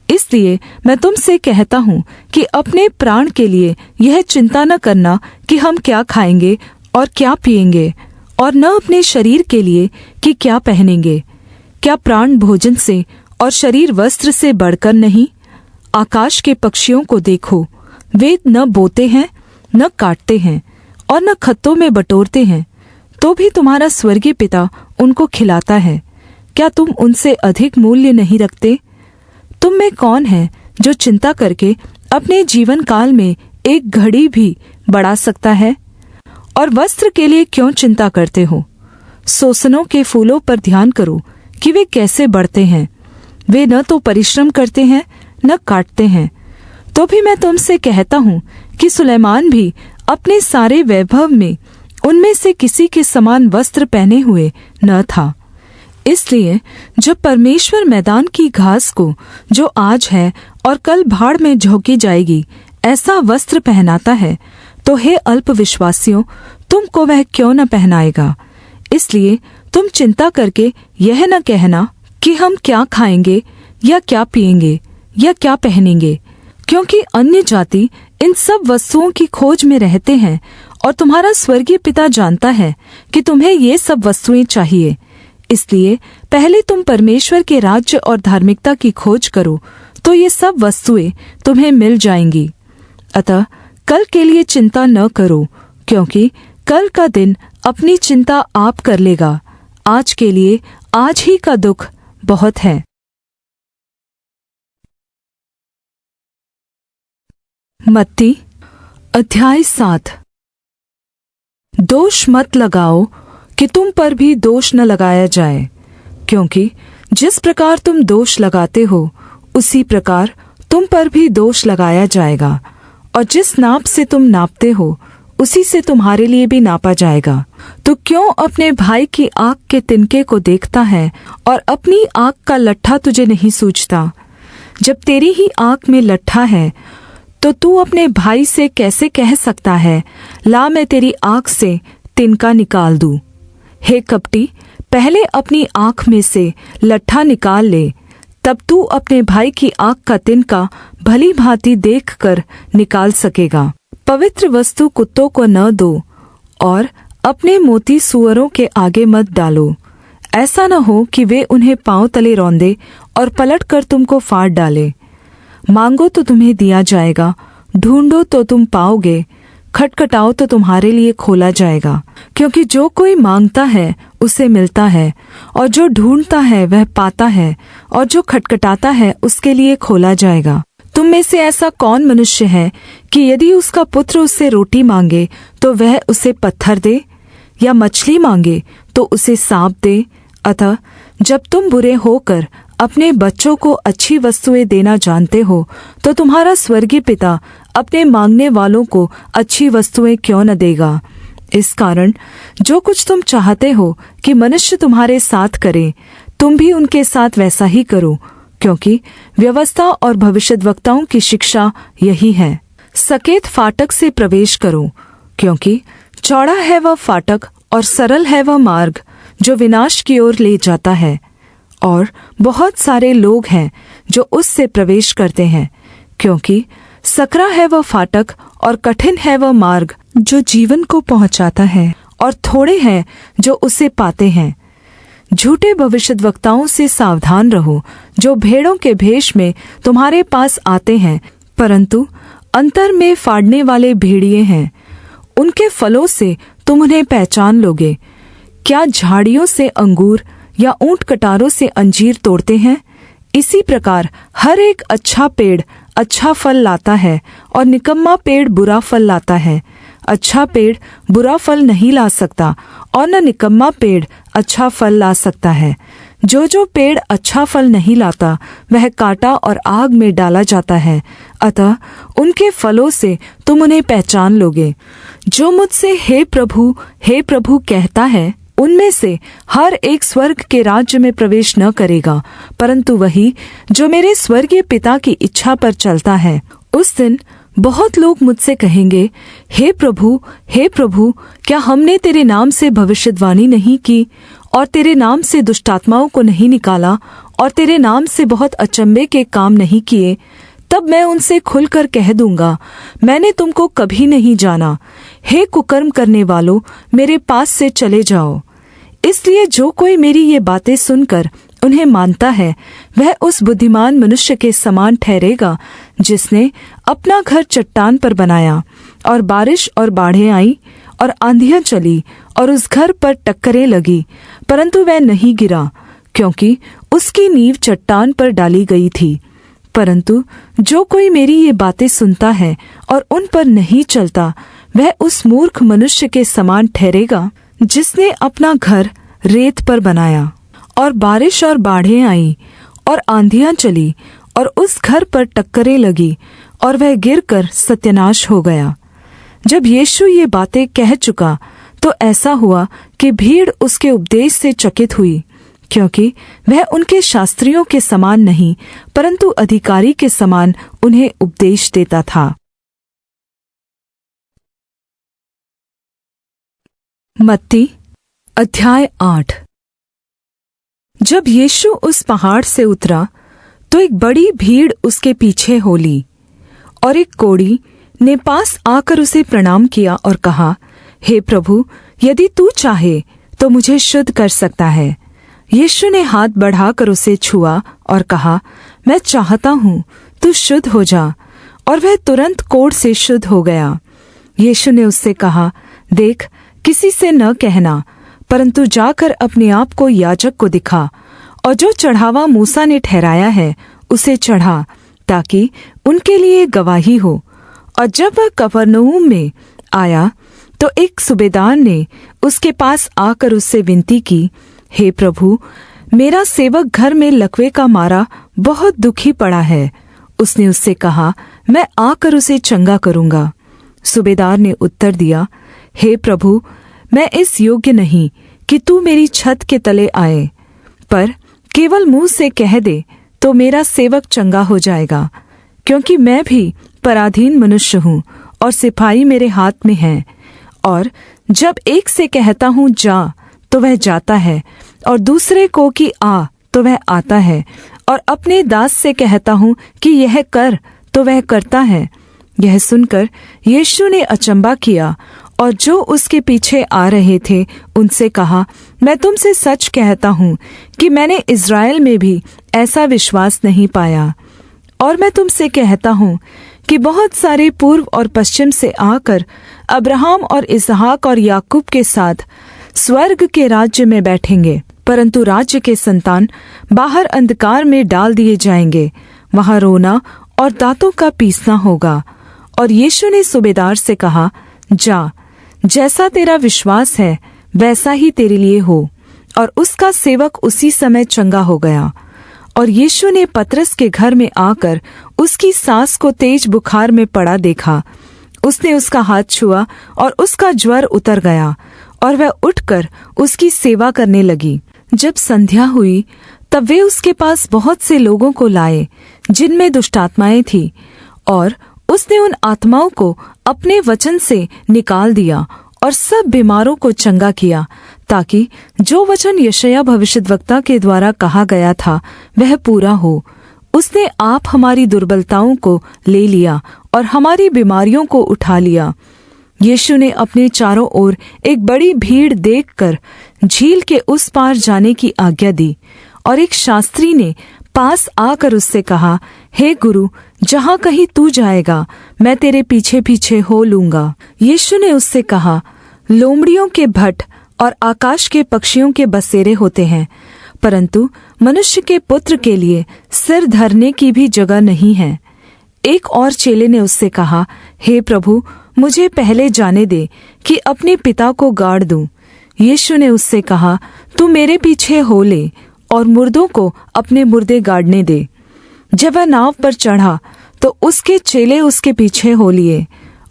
इसलिए मैं तुमसे कहता हूँ कि अपने प्राण के लिए यह चिंता न करना कि हम क्या खाएंगे और क्या पिएंगे, और न अपने शरीर के लिए कि क्या पहनेंगे। क्या प्राण भोजन से और शरीर वस्त्र से बढ़कर नहीं? आकाश के पक्षियों को देखो, वे न बोते हैं, न काटते हैं और न खत्तों में बटोरते हैं, तो भी तुम्हारा स्वर्गीय पिता उनको खिलाता है। क्या तुम उनसे अधिक मूल्य नहीं रखते? तुम में कौन है जो चिंता करके अपने जीवन काल में एक घड़ी भी बढ़ा सकता है? और वस्त्र के लिए क्यों चिंता करते हो? सोसनों के फूलों पर ध्यान करो कि वे कैसे बढ़ते हैं। वे न तो परिश्रम करते हैं न काटते हैं। तो भी मैं तुमसे कहता हूँ कि सुलैमान भी अपने सारे वैभव में उनमें से किसी के समान वस्त्र पहने हुए न था। इसलिए जब परमेश्वर मैदान की घास को, जो आज है और कल भाड़ में झोंकी जाएगी, ऐसा वस्त्र पहनाता है, तो हे अल्पविश्वासियों, तुमको वह क्यों न पहनाएगा? इसलिए तुम चिंता करके यह न कहना कि हम क्या खाएंगे या क्या पिएंगे या क्या पहनेंगे, क्योंकि अन्य जाति इन सब वस्तुओं की खोज में रहते हैं, और तुम्हारा स्वर्गीय पिता जानता है कि तुम्हें ये सब वस्तुएं चाहिए। इसलिए पहले तुम परमेश्वर के राज्य और धार्मिकता की खोज करो, तो ये सब वस्तुएं तुम्हें मिल जाएंगी। अतः कल के लिए चिंता न करो, क्योंकि कल का दिन अपनी चिंता आप कर लेगा। आज के लिए आज ही का दुख बहुत है। मत्ती अध्याय 7। दोष मत लगाओ कि तुम पर भी दोष न लगाया जाए, क्योंकि जिस प्रकार तुम दोष लगाते हो उसी प्रकार तुम पर भी दोष लगाया जाएगा, और जिस नाप से तुम नापते हो उसी से तुम्हारे लिए भी नापा जाएगा। तो क्यों अपने भाई की आँख के तिनके को देखता है और अपनी आँख का लट्ठा तुझे नहीं सूझता? जब तेरी ही आँख में लट्ठा है तो तू अपने भाई से कैसे कह सकता है, ला मैं तेरी आँख से तिनका निकाल दूं? हे कपटी, पहले अपनी आँख में से लट्ठा निकाल ले, तब तू अपने भाई की आँख का तिनका भली भांति देखकर निकाल सकेगा। पवित्र वस्तु कुत्तों को न दो, और अपने मोती सूअरों के आगे मत डालो, ऐसा न हो कि वे उन्हें पाँव तले रौंदे और पलटकर तुमको फाड़ डाले। मांगो तो तुम्हें दिया जाएगा, ढूंढो तो तुम पाओगे, खटखटाओ तो तुम्हारे लिए खोला जाएगा। क्योंकि जो कोई मांगता है उसे मिलता है, और जो ढूंढता है वह पाता है, और जो खटखटाता है उसके लिए खोला जाएगा। तुम में से ऐसा कौन मनुष्य है कि यदि उसका पुत्र उससे रोटी मांगे तो वह उसे पत्थर दे, या मछली मांगे तो उसे सांप दे? अतः जब तुम बुरे होकर अपने बच्चों को अच्छी वस्तुएं देना जानते हो, तो तुम्हारा स्वर्गीय पिता अपने मांगने वालों को अच्छी वस्तुएं क्यों न देगा। इस कारण जो कुछ तुम चाहते हो कि मनुष्य तुम्हारे साथ करे, तुम भी उनके साथ वैसा ही करो, क्योंकि व्यवस्था और भविष्यद्वक्ताओं की शिक्षा यही है। सकेत फाटक से प्रवेश करो, क्योंकि चौड़ा है वह फाटक और सरल है वह मार्ग जो विनाश की ओर ले जाता है, और बहुत सारे लोग हैं जो उससे प्रवेश करते हैं। क्योंकि सकरा है वह फाटक और कठिन है वह मार्ग जो जीवन को पहुँचाता है, और थोड़े हैं जो उसे पाते हैं। झूठे भविष्यद्वक्ताओं से सावधान रहो, जो भेड़ों के भेष में तुम्हारे पास आते हैं, परंतु अंतर में फाड़ने वाले भेड़िए हैं। उनके फलों से तुम उन्हें पहचान लोगे। क्या झाड़ियों से अंगूर या ऊंट कटारों से अंजीर तोड़ते हैं? इसी प्रकार हर एक अच्छा पेड़ अच्छा फल लाता है, और निकम्मा पेड़ बुरा फल लाता है। अच्छा पेड़ बुरा फल नहीं ला सकता, और न निकम्मा पेड़ अच्छा फल ला सकता है। जो पेड़ अच्छा फल नहीं लाता, वह काटा और आग में डाला जाता है। अतः उनके फलों से तुम उन्हें पहचान लोगे। जो मुझसे हे प्रभु कहता है, उनमें से हर एक स्वर्ग के राज्य में प्रवेश न करेगा, परंतु वही जो मेरे स्वर्गीय पिता की इच्छा पर चलता है। उस दिन बहुत लोग मुझसे कहेंगे, हे प्रभु, क्या हमने तेरे नाम से भविष्यद्वाणी नहीं की, और तेरे नाम से दुष्टात्माओं को नहीं निकाला, और तेरे नाम से बहुत अचम्भे के काम नहीं किए? तब मैं उनसे खुलकर कह दूंगा, मैंने तुमको कभी नहीं जाना। हे कुकर्म करने वालों, मेरे पास से चले जाओ। इसलिए जो कोई मेरी ये बातें सुनकर उन्हें मानता है, वह उस बुद्धिमान मनुष्य के समान ठहरेगा जिसने अपना घर चट्टान पर बनाया, और बारिश और बाढ़ें आई और आंधियां चली, और उस घर पर टक्करें लगी, परंतु वह नहीं गिरा, क्योंकि उसकी नींव चट्टान पर डाली गई थी। परंतु जो कोई मेरी ये बातें सुनता है और उन पर नहीं चलता, वह उस मूर्ख मनुष्य के समान ठहरेगा जिसने अपना घर रेत पर बनाया, और बारिश और बाढ़ें आई और आंधियां चली, और उस घर पर टक्करें लगी, और वह गिरकर सत्यानाश हो गया। जब यीशु ये बातें कह चुका, तो ऐसा हुआ कि भीड़ उसके उपदेश से चकित हुई, क्योंकि वह उनके शास्त्रियों के समान नहीं, परंतु अधिकारी के समान उन्हें उपदेश देता था। मत्ती अध्याय 8। जब यीशु उस पहाड़ से उतरा, तो एक बड़ी भीड़ उसके पीछे हो ली, और एक कोढ़ी ने पास आकर उसे प्रणाम किया और कहा, हे प्रभु, यदि तू चाहे तो मुझे शुद्ध कर सकता है। यीशु ने हाथ बढ़ाकर उसे छुआ और कहा, मैं चाहता हूँ, तू शुद्ध हो जा। और वह तुरंत कोढ़ से शुद्ध हो गया। यीशु ने उससे कहा, देख, किसी से न कहना, परंतु जाकर अपने आप को याजक को दिखा, और जो चढ़ावा मूसा ने ठहराया है उसे चढ़ा, ताकि उनके लिए गवाही हो। और जब वह कफरनहूम में आया, तो एक सूबेदार ने उसके पास आकर उससे विनती की, हे प्रभु, मेरा सेवक घर में लकवे का मारा बहुत दुखी पड़ा है। उसने उससे कहा, मैं आकर उसे चंगा करूँगा। सूबेदार ने उत्तर दिया, हे प्रभु, मैं इस योग्य नहीं कि तू मेरी छत के तले आए, पर केवल मुँह से कह दे तो मेरा सेवक चंगा हो जाएगा, क्योंकि मैं भी पराधीन मनुष्य हूँ, और सिपाही मेरे हाथ में है। और जब एक से कहता हूँ जा, तो वह जाता है, और दूसरे को कि आ, तो वह आता है, और अपने दास से कहता हूँ कि यह कर, तो वह करता है। यह सुनकर यीशु ने अचंभा किया, और जो उसके पीछे आ रहे थे उनसे कहा, मैं तुमसे सच कहता हूँ कि मैंने इस्राएल में भी ऐसा विश्वास नहीं पाया। और मैं तुमसे कहता हूँ कि बहुत सारे पूर्व और पश्चिम से आकर अब्राहम और इसहाक और याकूब के साथ स्वर्ग के राज्य में बैठेंगे, परंतु राज्य के संतान बाहर अंधकार में डाल दिए जाएंगे। वहाँ रोना और दांतों का पीसना होगा। और यीशु ने सूबेदार से कहा, जा, जैसा तेरा विश्वास है वैसा ही तेरे लिए हो। और उसका सेवक उसी समय चंगा हो गया। और यीशु ने पतरस के घर में आकर उसकी सास को तेज बुखार में पड़ा देखा। उसने उसका हाथ छुआ और उसका ज्वर उतर गया और वह उठकर उसकी सेवा करने लगी। जब संध्या हुई तब वे उसके पास बहुत से लोगों को लाए जिनमें दुष्टात्माएं थीं, और उसने उन आत्माओं को अपने वचन से निकाल दिया और सब बीमारों को चंगा किया, ताकि जो वचन यशायाह भविष्यद्वक्ता के द्वारा कहा गया था वह पूरा हो। उसने आप हमारी दुर्बलताओं को ले लिया और हमारी बीमारियों को उठा लिया। यीशु ने अपने चारों ओर एक बड़ी भीड़ देखकर झील के उस पार जाने की आज्ञा दी। और एक शास्त्री ने पास आकर उससे कहा, हे गुरु, जहाँ कहीं तू जाएगा मैं तेरे पीछे पीछे हो लूँगा। यीशु ने उससे कहा, लोमड़ियों के भट्ट और आकाश के पक्षियों के बसेरे होते हैं, परंतु मनुष्य के पुत्र के लिए सिर धरने की भी जगह नहीं है। एक और चेले ने उससे कहा, हे प्रभु, मुझे पहले जाने दे कि अपने पिता को गाड़ दूं। यीशु ने उससे कहा, तू मेरे पीछे हो ले और मुर्दों को अपने मुर्दे गाड़ने दे। जब वह नाव पर चढ़ा तो उसके चेले उसके पीछे हो लिए,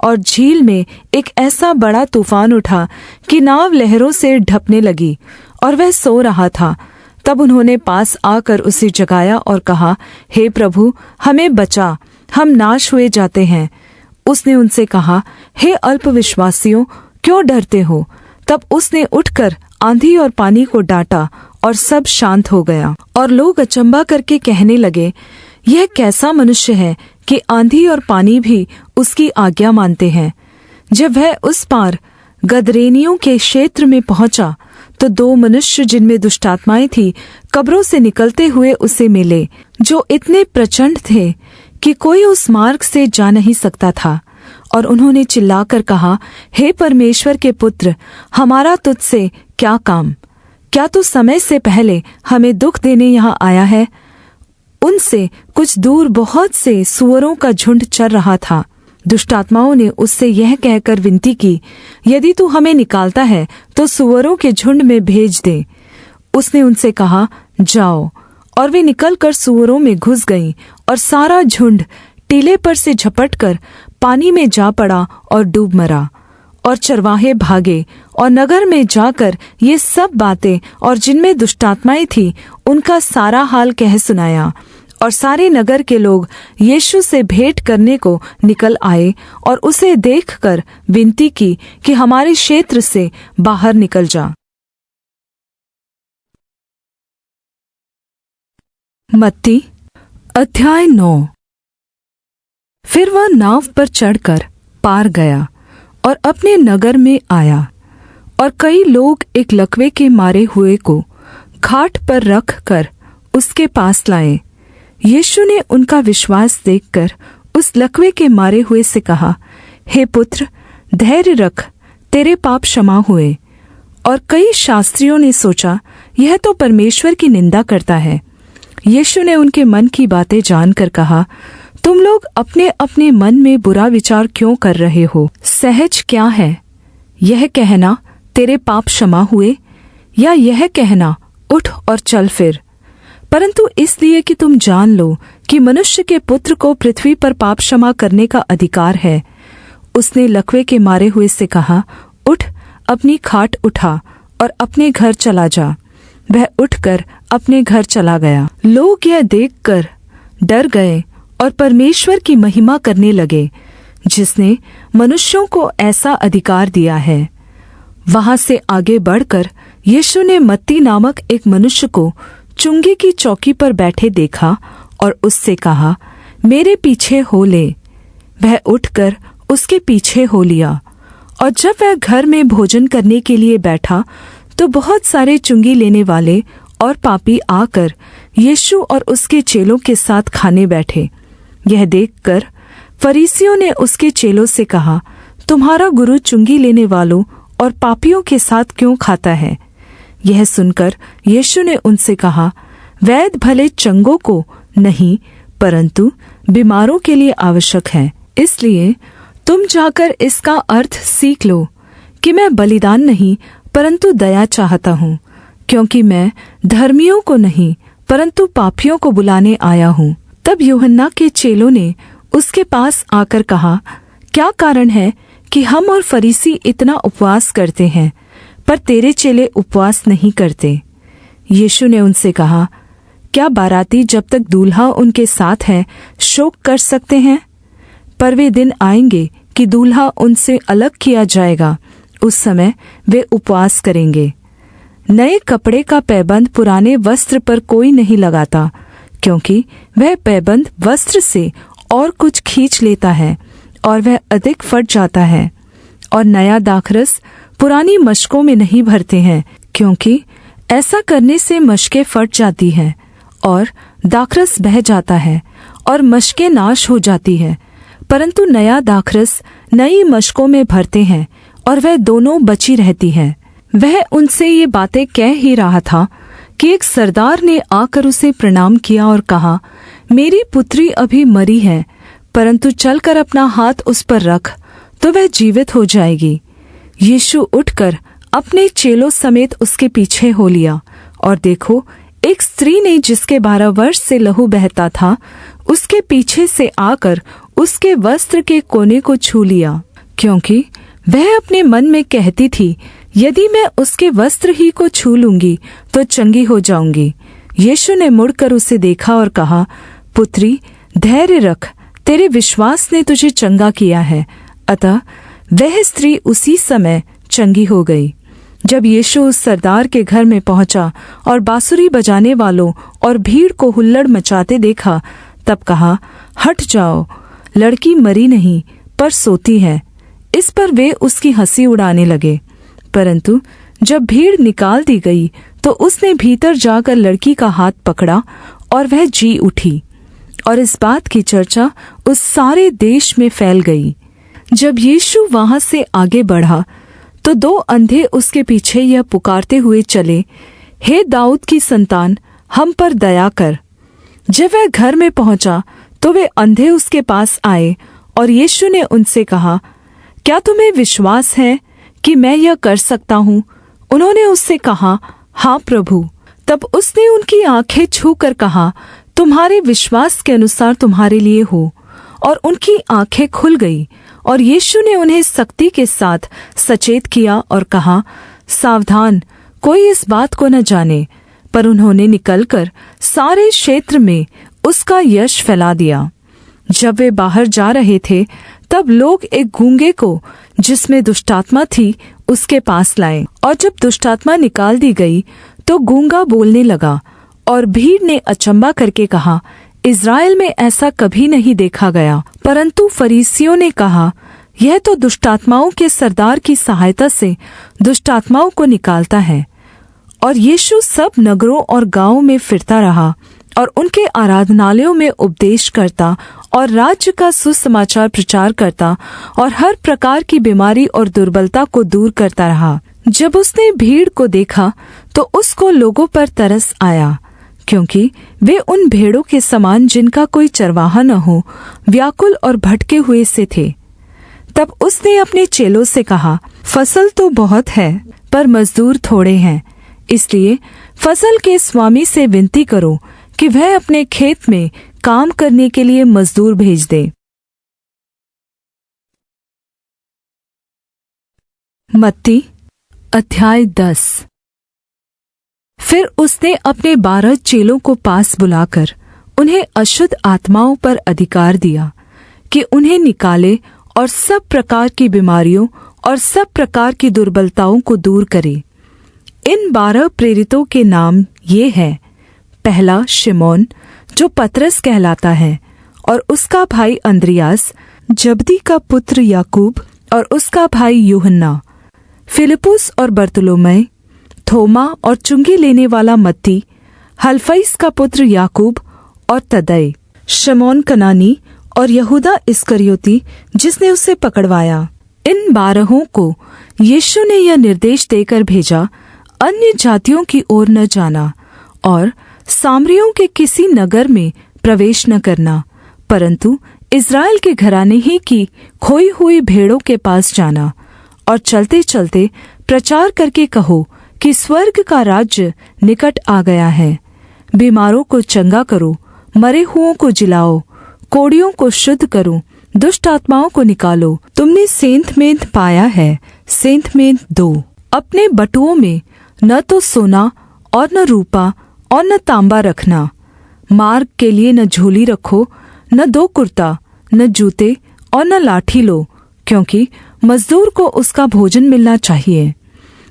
और झील में एक ऐसा बड़ा तूफान उठा कि नाव लहरों से ढपने लगी और वह सो रहा था। तब उन्होंने पास आकर उसे जगाया और कहा, हे प्रभु, हमें बचा, हम नाश हुए जाते हैं। उसने उनसे कहा, हे अल्पविश्वासियों, क्यों डरते हो? तब उसने उठकर आंधी और पानी को डांटा और सब शांत हो गया। और लोग अचंभा करके कहने लगे, यह कैसा मनुष्य है कि आंधी और पानी भी उसकी आज्ञा मानते हैं। जब वह उस पार गदरेनियों के क्षेत्र में पहुंचा तो दो मनुष्य जिनमें दुष्टात्माएं थी कब्रों से निकलते हुए उसे मिले, जो इतने प्रचंड थे कि कोई उस मार्ग से जा नहीं सकता था। और उन्होंने चिल्लाकर कहा, हे परमेश्वर के पुत्र, हमारा तुझसे क्या काम? क्या तू समय से पहले हमें दुख देने यहाँ आया है? उनसे कुछ दूर बहुत से सूअरों का झुंड चर रहा था। दुष्टात्माओं ने उससे यह कहकर विनती की, यदि तू हमें निकालता है तो सूअरों के झुंड में भेज दे। उसने उनसे कहा, जाओ। और वे निकलकर सूअरों में घुस गईं, और सारा झुंड टीले पर से झपटकर पानी में जा पड़ा और डूब मरा। और चरवाहे भागे और नगर में जाकर ये सब बातें और जिनमें दुष्टात्माएं थीं उनका सारा हाल कह सुनाया। और सारे नगर के लोग यीशु से भेंट करने को निकल आए और उसे देखकर विनती की कि हमारे क्षेत्र से बाहर निकल जा। मत्ती अध्याय 9। फिर वह नाव पर चढ़कर पार गया और अपने नगर में आया, और कई लोग एक लकवे के मारे हुए को घाट पर रख कर उसके पास लाए। यीशु ने उनका विश्वास देखकर उस लकवे के मारे हुए से कहा, हे पुत्र, धैर्य रख, तेरे पाप क्षमा हुए। और कई शास्त्रियों ने सोचा, यह तो परमेश्वर की निंदा करता है। यीशु ने उनके मन की बातें जानकर कहा, तुम लोग अपने अपने मन में बुरा विचार क्यों कर रहे हो? सहज क्या है, यह कहना तेरे पाप क्षमा हुए, या यह कहना उठ और चल फिर? परंतु इसलिए कि तुम जान लो कि मनुष्य के पुत्र को पृथ्वी पर पाप क्षमा करने का अधिकार है। उसने लकवे के मारे हुए से कहा, उठ, अपनी खाट उठा और अपने घर चला जा। वह उठकर अपने घर चला गया। लोग यह देखकर डर गए और परमेश्वर की महिमा करने लगे, जिसने मनुष्यों को ऐसा अधिकार दिया है। वहां से आगे बढ़कर यीशु ने मत्ती नामक एक मनुष्य को चुंगी की चौकी पर बैठे देखा और उससे कहा, मेरे पीछे हो ले। वह उठकर उसके पीछे हो लिया। और जब वह घर में भोजन करने के लिए बैठा तो बहुत सारे चुंगी लेने वाले और पापी आकर यीशु और उसके चेलों के साथ खाने बैठे। यह देखकर फरीसियों ने उसके चेलों से कहा, तुम्हारा गुरु चुंगी लेने वालों और पापियों के साथ क्यों खाता है? यह सुनकर यीशु ने उनसे कहा, वैद्य भले चंगों को नहीं परंतु बीमारों के लिए आवश्यक है। इसलिए तुम जाकर इसका अर्थ सीख लो कि मैं बलिदान नहीं परंतु दया चाहता हूँ, क्योंकि मैं धर्मियों को नहीं परंतु पापियों को बुलाने आया हूँ। तब यूहन्ना के चेलों ने उसके पास आकर कहा, क्या कारण है कि हम और फरीसी इतना उपवास करते हैं, पर तेरे चेले उपवास नहीं करते? यीशु ने उनसे कहा, क्या बाराती जब तक दूल्हा उनके साथ है शोक कर सकते हैं? पर वे दिन आएंगे कि दूल्हा उनसे अलग किया जाएगा, उस समय वे उपवास करेंगे। नए कपड़े का पैबंद पुराने वस्त्र पर कोई नहीं लगाता, क्योंकि वह पैबंद वस्त्र से और कुछ खींच लेता है और वह अधिक फट जाता है। और नया दाखरस पुरानी मशकों में नहीं भरते हैं, क्योंकि ऐसा करने से मशकें फट जाती हैं और दाखरस बह जाता है और मशकें नाश हो जाती है। परंतु नया दाखरस नई मशकों में भरते हैं और वह दोनों बची रहती है। वह उनसे ये बातें कह ही रहा था कि एक सरदार ने आकर उसे प्रणाम किया और कहा, मेरी पुत्री अभी मरी है, परंतु चलकर अपना हाथ उस पर रख तो वह जीवित हो जाएगी। यीशु उठकर अपने चेलों समेत उसके पीछे हो लिया, और देखो, एक स्त्री ने जिसके 12 वर्ष से लहू बहता था, उसके पीछे से आकर उसके वस्त्र के कोने को छू लिया, क्योंकि वह अपने मन में कहती थी, यदि मैं उसके वस्त्र ही को छू लूँगी तो चंगी हो जाऊँगी। यीशु ने मुड़कर उसे देखा और कहा, पुत्री, धैर्य रख, तेरे विश्वास ने तुझे चंगा किया है। अतः वह स्त्री उसी समय चंगी हो गई। जब यीशु उस सरदार के घर में पहुँचा और बाँसुरी बजाने वालों और भीड़ को हुल्लड़ मचाते देखा, तब कहा, हट जाओ, लड़की मरी नहीं पर सोती है। इस पर वे उसकी हंसी उड़ाने लगे। परंतु जब भीड़ निकाल दी गई तो उसने भीतर जाकर लड़की का हाथ पकड़ा और वह जी उठी, और इस बात की चर्चा उस सारे देश में फैल गई। जब यीशु वहां से आगे बढ़ा तो 2 अंधे उसके पीछे यह पुकारते हुए चले, हे दाऊद की संतान, हम पर दया कर। जब वह घर में पहुंचा तो वे अंधे उसके पास आए, और यीशु ने उनसे कहा, क्या तुम्हें विश्वास है कि मैं यह कर सकता हूँ? उन्होंने उससे कहा, हाँ प्रभु। तब उसने उनकी आंखें छू कर कहा, तुम्हारे विश्वास के अनुसार तुम्हारे लिए हो। और उनकी आंखें खुल गई, और यीशु ने उन्हें सख्ती के साथ सचेत किया और कहा, सावधान, कोई इस बात को न जाने। पर उन्होंने निकलकर सारे क्षेत्र में उसका यश फैला दिया। जब वे बाहर जा रहे थे, तब लोग एक गूंगे को, जिसमें दुष्टात्मा थी, उसके पास लाए, और जब दुष्टात्मा निकाल दी गई तो गूंगा बोलने लगा। और भीड़ ने अचंबा करके कहा, इस्राएल में ऐसा कभी नहीं देखा गया। परंतु फरीसियों ने कहा, यह तो दुष्टात्माओं के सरदार की सहायता से दुष्टात्माओं को निकालता है। और यीशु सब नगरों और गांवों में फिरता रहा और उनके आराधनालयों में उपदेश करता और राज्य का सुसमाचार प्रचार करता और हर प्रकार की बीमारी और दुर्बलता को दूर करता रहा। जब उसने भीड़ को देखा तो उसको लोगों पर तरस आया, क्योंकि वे उन भेड़ों के समान जिनका कोई चरवाहा न हो, व्याकुल और भटके हुए से थे। तब उसने अपने चेलों से कहा, फसल तो बहुत है पर मजदूर थोड़े हैं, इसलिए फसल के स्वामी से विनती करो कि वह अपने खेत में काम करने के लिए मजदूर भेज दे। मत्ती अध्याय 10। फिर उसने अपने 12 चेलों को पास बुलाकर उन्हें अशुद्ध आत्माओं पर अधिकार दिया कि उन्हें निकाले और सब प्रकार की बीमारियों और सब प्रकार की दुर्बलताओं को दूर करे। इन 12 प्रेरितों के नाम ये हैं, पहला शिमोन, जो पतरस कहलाता है, और उसका भाई अंद्रियास, जब्दी का पुत्र याकूब और उसका भाई यूहन्ना, फिलिपुस और बरतुलोमै, थोमा और चुंगी लेने वाला मत्ती, हल्फईस का पुत्र याकूब और तदै, शमौन कनानी और यहूदा इस्करियोती जिसने उसे पकड़वाया। इन 12 को यीशु ने यह निर्देश देकर भेजा, अन्य जातियों की ओर न जाना और सामरियों के किसी नगर में प्रवेश न करना, परन्तु इस्राएल के घराने ही की खोई हुई भेड़ों के पास जाना, और चलते चलते प्रचार करके कहो कि स्वर्ग का राज्य निकट आ गया है। बीमारों को चंगा करो, मरे हुओं को जिलाओ, कोढ़ियों को शुद्ध करो, दुष्ट आत्माओं को निकालो। तुमने सेंतमेंत पाया है, सेंतमेंत दो। अपने बटुओं में न तो सोना और न रूपा और न तांबा रखना। मार्ग के लिए न झोली रखो, न दो कुर्ता, न जूते और न लाठी लो, क्योंकि मजदूर को उसका भोजन मिलना चाहिए।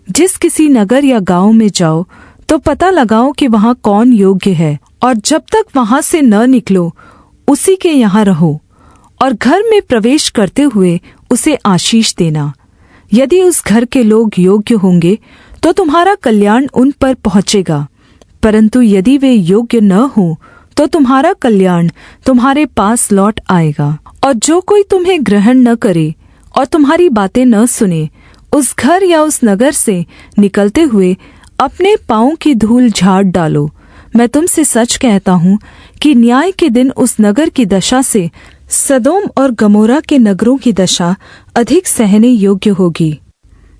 जिस किसी नगर या गांव में जाओ तो पता लगाओ कि वहाँ कौन योग्य है, और जब तक वहाँ से न निकलो उसी के यहाँ रहो, और घर में प्रवेश करते हुए उसे आशीष देना। यदि उस घर के लोग योग्य होंगे तो तुम्हारा कल्याण उन पर पहुँचेगा, परंतु यदि वे योग्य न हों तो तुम्हारा कल्याण तुम्हारे पास लौट आएगा। और जो कोई तुम्हें ग्रहण न करे और तुम्हारी बातें न सुने, उस घर या उस नगर से निकलते हुए अपने पाँव की धूल झाड़ डालो। मैं तुमसे सच कहता हूँ कि न्याय के दिन उस नगर की दशा से सदोम और गमोरा के नगरों की दशा अधिक सहने योग्य होगी।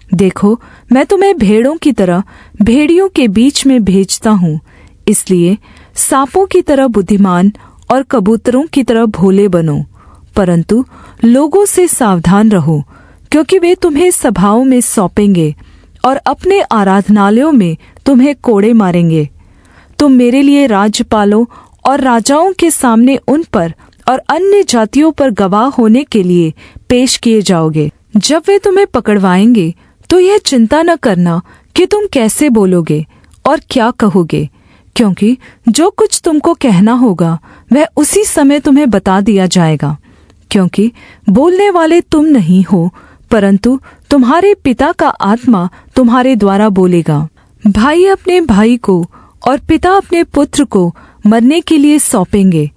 देखो, मैं तुम्हें भेड़ों की तरह भेड़ियों के बीच में भेजता हूँ, इसलिए सांपों की तरह बुद्धिमान और कबूतरों की तरह भोले बनो। परंतु लोगों से सावधान रहो, क्योंकि वे तुम्हें सभाओं में सौंपेंगे और अपने आराधनालयों में तुम्हें कोड़े मारेंगे। तुम मेरे लिए राज्यपालों और राजाओं के सामने उन पर और अन्य जातियों पर गवाह होने के लिए पेश किए जाओगे। जब वे तुम्हें पकड़वाएंगे तो यह चिंता न करना कि तुम कैसे बोलोगे और क्या कहोगे, क्योंकि जो कुछ तुमको कहना होगा वह उसी समय तुम्हें बता दिया जाएगा। क्योंकि बोलने वाले तुम नहीं हो, परंतु तुम्हारे पिता का आत्मा तुम्हारे द्वारा बोलेगा। भाई अपने भाई को और पिता अपने पुत्र को मरने के लिए सौंपेंगे,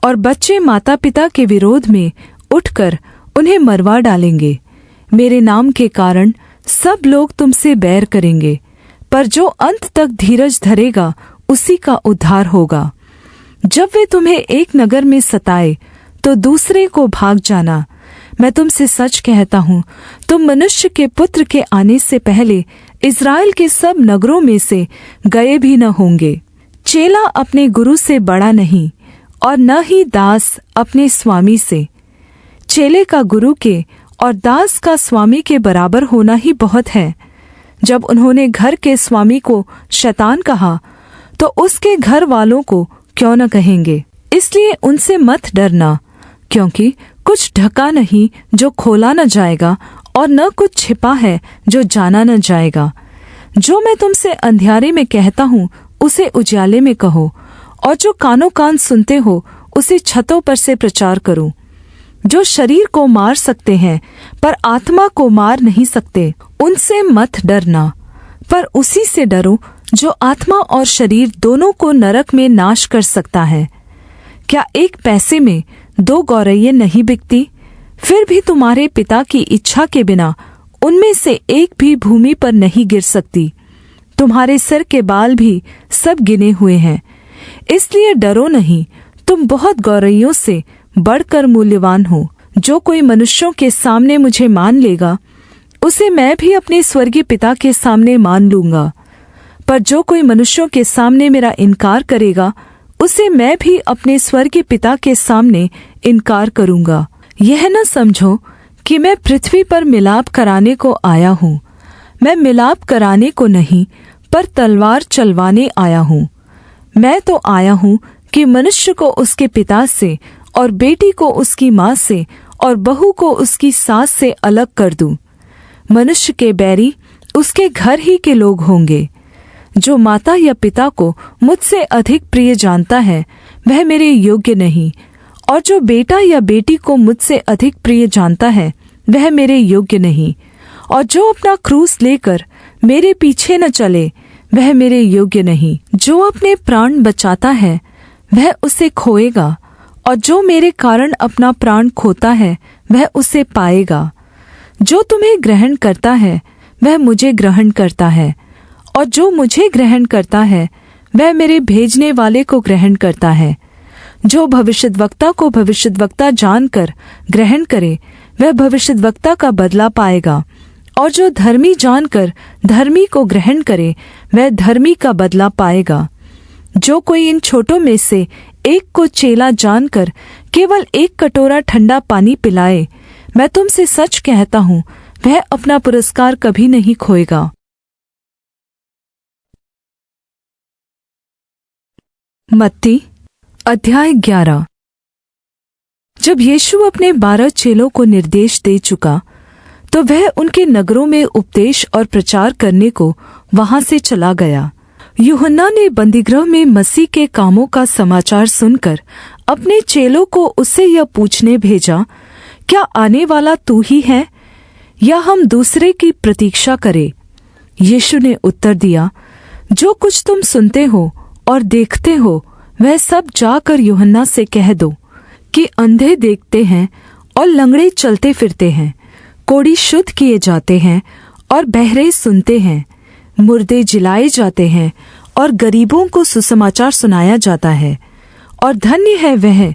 और बच्चे माता पिता के विरोध में उठकर उन्हें मरवा डालेंगे। मेरे नाम के कारण सब लोग तुमसे बैर करेंगे, पर जो अंत तक धीरज धरेगा उसी का उद्धार होगा। जब वे तुम्हें एक नगर में सताए तो दूसरे को भाग जाना। मैं तुमसे सच कहता हूँ, तुम मनुष्य के पुत्र के आने से पहले इस्राएल के सब नगरों में से गए भी न होंगे। चेला अपने गुरु से बड़ा नहीं, और न ही दास अपने स्वामी से। चेले का गुरु के और दास का स्वामी के बराबर होना ही बहुत है। जब उन्होंने घर के स्वामी को शैतान कहा, तो उसके घर वालों को क्यों न कहेंगे। इसलिए उनसे मत डरना, क्योंकि कुछ ढका नहीं जो खोला न जाएगा, और न कुछ छिपा है जो जाना न जाएगा। जो मैं तुमसे अंधियारे में कहता हूँ उसे उजाले में कहो, और जो कानों कान सुनते हो उसे छतों पर से प्रचार करो। जो शरीर को मार सकते हैं पर आत्मा को मार नहीं सकते, उनसे मत डरना, पर उसी से डरो जो आत्मा और शरीर दोनों को नरक में नाश कर सकता है। क्या एक पैसे में 2 गौरैयें नहीं बिकती? फिर भी तुम्हारे पिता की इच्छा के बिना उनमें से एक भी भूमि पर नहीं गिर सकती। तुम्हारे सिर के बाल भी सब गिने हुए हैं। इसलिए डरो नहीं, तुम बहुत गौरैयों से बढ़कर मूल्यवान हो। जो कोई मनुष्यों के सामने मुझे मान लेगा, उसे मैं भी अपने स्वर्गीय पिता के सामने मान लूँगा। पर जो कोई मनुष्यों के सामने मेरा इनकार करेगा, उसे मैं भी अपने स्वर्गीय पिता के सामने इनकार करूँगा। यह न समझो कि मैं पृथ्वी पर मिलाप कराने को आया हूँ। मैं मिलाप कराने को नहीं, पर तलवार चलवाने आया हूँ। मैं तो आया हूँ कि मनुष्य को उसके पिता से, और बेटी को उसकी माँ से, और बहू को उसकी सास से अलग कर दूँ। मनुष्य के बैरी उसके घर ही के लोग होंगे। जो माता या पिता को मुझसे अधिक प्रिय जानता है, वह मेरे योग्य नहीं, और जो बेटा या बेटी को मुझसे अधिक प्रिय जानता है, वह मेरे योग्य नहीं। और जो अपना क्रूस लेकर मेरे पीछे न चले, वह मेरे योग्य नहीं। जो अपने प्राण बचाता है वह उसे खोएगा, और जो मेरे कारण अपना प्राण खोता है वह उसे पाएगा। जो तुम्हें ग्रहण करता है वह मुझे ग्रहण करता है, और जो मुझे ग्रहण करता है वह मेरे भेजने वाले को ग्रहण करता है। जो भविष्यद्वक्ता को भविष्यद्वक्ता जानकर ग्रहण करे वह भविष्यद्वक्ता का बदला पाएगा, और जो धर्मी जानकर धर्मी को ग्रहण करे वह धर्मी का बदला पाएगा। जो कोई इन छोटों में से एक को चेला जानकर केवल एक कटोरा ठंडा पानी पिलाए, मैं तुमसे सच कहता हूँ वह अपना पुरस्कार कभी नहीं खोएगा। मत्ती अध्याय 11। जब यीशु अपने 12 चेलों को निर्देश दे चुका तो वह उनके नगरों में उपदेश और प्रचार करने को वहां से चला गया। यूहन्ना ने बंदीगृह में मसीह के कामों का समाचार सुनकर अपने चेलों को उससे यह पूछने भेजा, क्या आने वाला तू ही है या हम दूसरे की प्रतीक्षा करें? यीशु ने उत्तर दिया, जो कुछ तुम सुनते हो और देखते हो वह सब जाकर यूहन्ना से कह दो कि अंधे देखते हैं और लंगड़े चलते फिरते हैं, कोढ़ी शुद्ध किए जाते हैं और बहरे सुनते हैं, मुर्दे जिलाए जाते हैं और गरीबों को सुसमाचार सुनाया जाता है, और धन्य है वह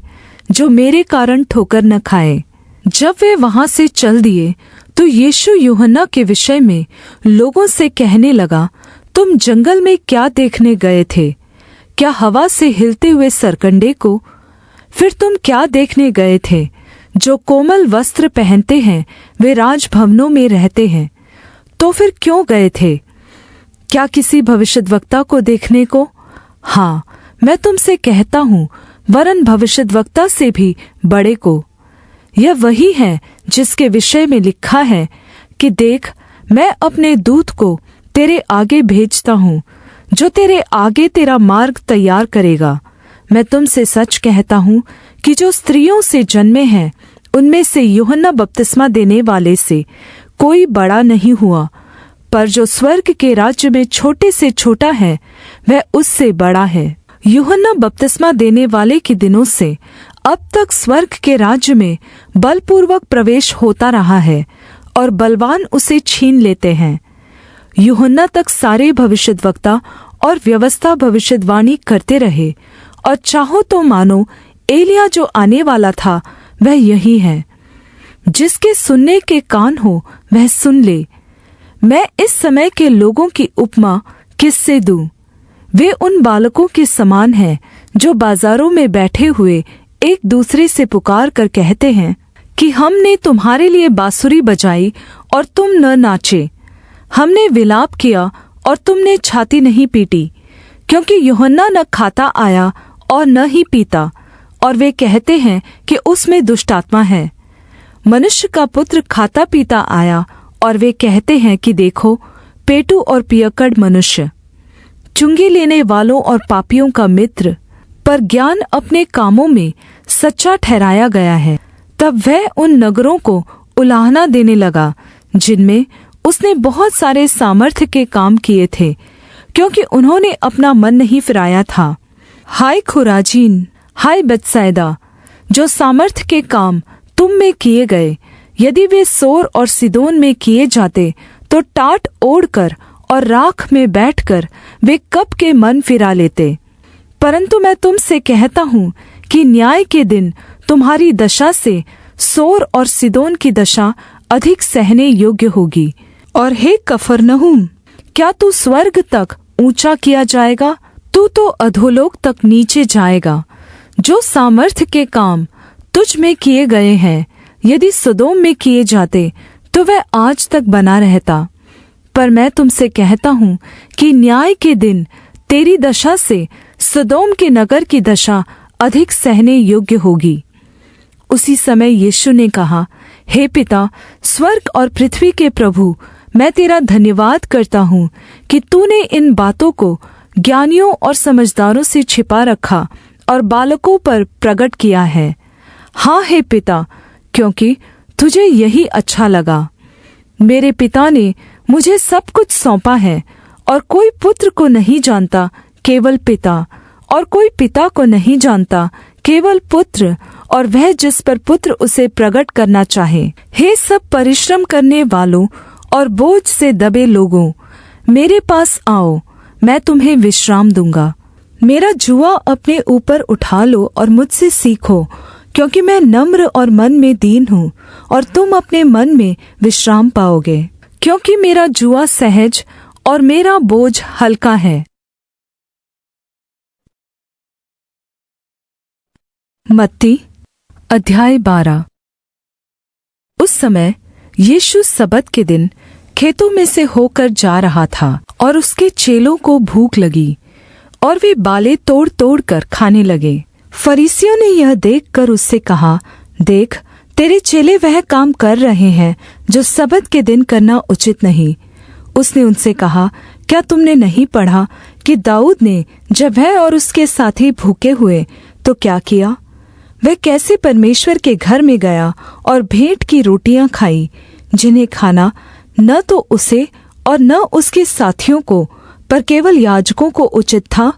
जो मेरे कारण ठोकर न खाए। जब वे वहां से चल दिए तो यीशु यूहन्ना के विषय में लोगों से कहने लगा, तुम जंगल में क्या देखने गए थे? क्या हवा से हिलते हुए सरकंडे को? फिर तुम क्या देखने गए थे? जो कोमल वस्त्र पहनते हैं वे राजभवनों में रहते हैं। तो फिर क्यों गए थे? क्या किसी भविष्यद्वक्ता को देखने को? हाँ, मैं तुमसे कहता हूँ, वरन भविष्यद्वक्ता से भी बड़े को। यह वही है जिसके विषय में लिखा है कि देख, मैं अपने दूत को तेरे आगे भेजता हूँ, जो तेरे आगे तेरा मार्ग तैयार करेगा। मैं तुमसे सच कहता हूँ कि जो स्त्रियों से जन्मे हैं उनमें से यूहन्ना बपतिस्मा देने वाले से कोई बड़ा नहीं हुआ, पर जो स्वर्ग के राज्य में छोटे से छोटा है वह उससे बड़ा है। यूहन्ना बपतिस्मा देने वाले के दिनों से अब तक स्वर्ग के राज्य में बलपूर्वक प्रवेश होता रहा है और बलवान उसे छीन लेते हैं। यूहन्ना तक सारे भविष्यद्वक्ता और व्यवस्था भविष्यद्वाणी करते रहे, और चाहो तो मानो एलिया जो आने वाला था वह यही है। जिसके सुनने के कान हो वह सुन ले। मैं इस समय के लोगों की उपमा किससे दूं? वे उन बालकों के समान हैं जो बाजारों में बैठे हुए एक दूसरे से पुकार कर कहते हैं कि हमने तुम्हारे लिए बांसुरी बजाई और तुम न नाचे, हमने विलाप किया और तुमने छाती नहीं पीटी। क्योंकि यूहन्ना न खाता आया और न ही पीता, और वे कहते हैं कि उसमें दुष्ट आत्मा है। मनुष्य का पुत्र खाता पीता आया, और वे कहते हैं कि देखो, पेटू और पियक्कड़ मनुष्य, चुंगी लेने वालों और पापियों का मित्र। पर ज्ञान अपने कामों में सच्चा ठहराया गया है। तब वह उन नगरों को उलाहना देने लगा जिनमें उसने बहुत सारे सामर्थ्य के काम किए थे, क्योंकि उन्होंने अपना मन नहीं फिराया था। हाय खुराजीन, हाय बेतसैदा, जो सामर्थ्य के काम तुम में किए गए, यदि वे सोर और सिदोन में किए जाते तो टाट ओढ़कर और राख में बैठकर वे कब के मन फिरा लेते। परंतु मैं तुमसे कहता हूँ कि न्याय के दिन तुम्हारी दशा से सोर और सिदोन की दशा अधिक सहने योग्य होगी। और हे कफरनहूम, क्या तू स्वर्ग तक ऊंचा किया जाएगा? तू तो अधोलोक तक नीचे जाएगा। जो सामर्थ्य के काम तुझ में किए गए हैं, यदि सदोम में किए जाते तो वह आज तक बना रहता। पर मैं तुमसे कहता हूँ कि न्याय के दिन तेरी दशा से सदोम के नगर की दशा अधिक सहने योग्य होगी। उसी समय यीशु ने कहा, हे पिता, स्वर्ग और पृथ्वी के प्रभु, मैं तेरा धन्यवाद करता हूँ कि तूने इन बातों को ज्ञानियों और समझदारों से छिपा रखा और बालकों पर प्रकट किया है। हाँ हे पिता, क्योंकि तुझे यही अच्छा लगा। मेरे पिता ने मुझे सब कुछ सौंपा है, और कोई पुत्र को नहीं जानता केवल पिता, और कोई पिता को नहीं जानता केवल पुत्र, और वह जिस पर पुत्र उसे प्रकट करना चाहे। हे सब परिश्रम करने वालों और बोझ से दबे लोगों, मेरे पास आओ, मैं तुम्हें विश्राम दूंगा। मेरा जुआ अपने ऊपर उठा लो और मुझसे सीखो, क्योंकि मैं नम्र और मन में दीन हूँ, और तुम अपने मन में विश्राम पाओगे। क्योंकि मेरा जुआ सहज और मेरा बोझ हल्का है। मत्ती अध्याय 12। उस समय यीशु सबत के दिन खेतों में से होकर जा रहा था, और उसके चेलों को भूख लगी, और वे बालें तोड़ तोड़ कर खाने लगे। फरीसियों ने यह देखकर उससे कहा, देख, तेरे चेले वह काम कर रहे हैं जो सबत के दिन करना उचित नहीं। उसने उनसे कहा, क्या तुमने नहीं पढ़ा कि दाऊद ने जब वह और उसके साथी भूखे हुए तो क्या किया? वह कैसे परमेश्वर के घर में गया और भेंट की रोटियां खाई, जिन्हें खाना न तो उसे और न उसके साथियों को, पर केवल याजकों को उचित था?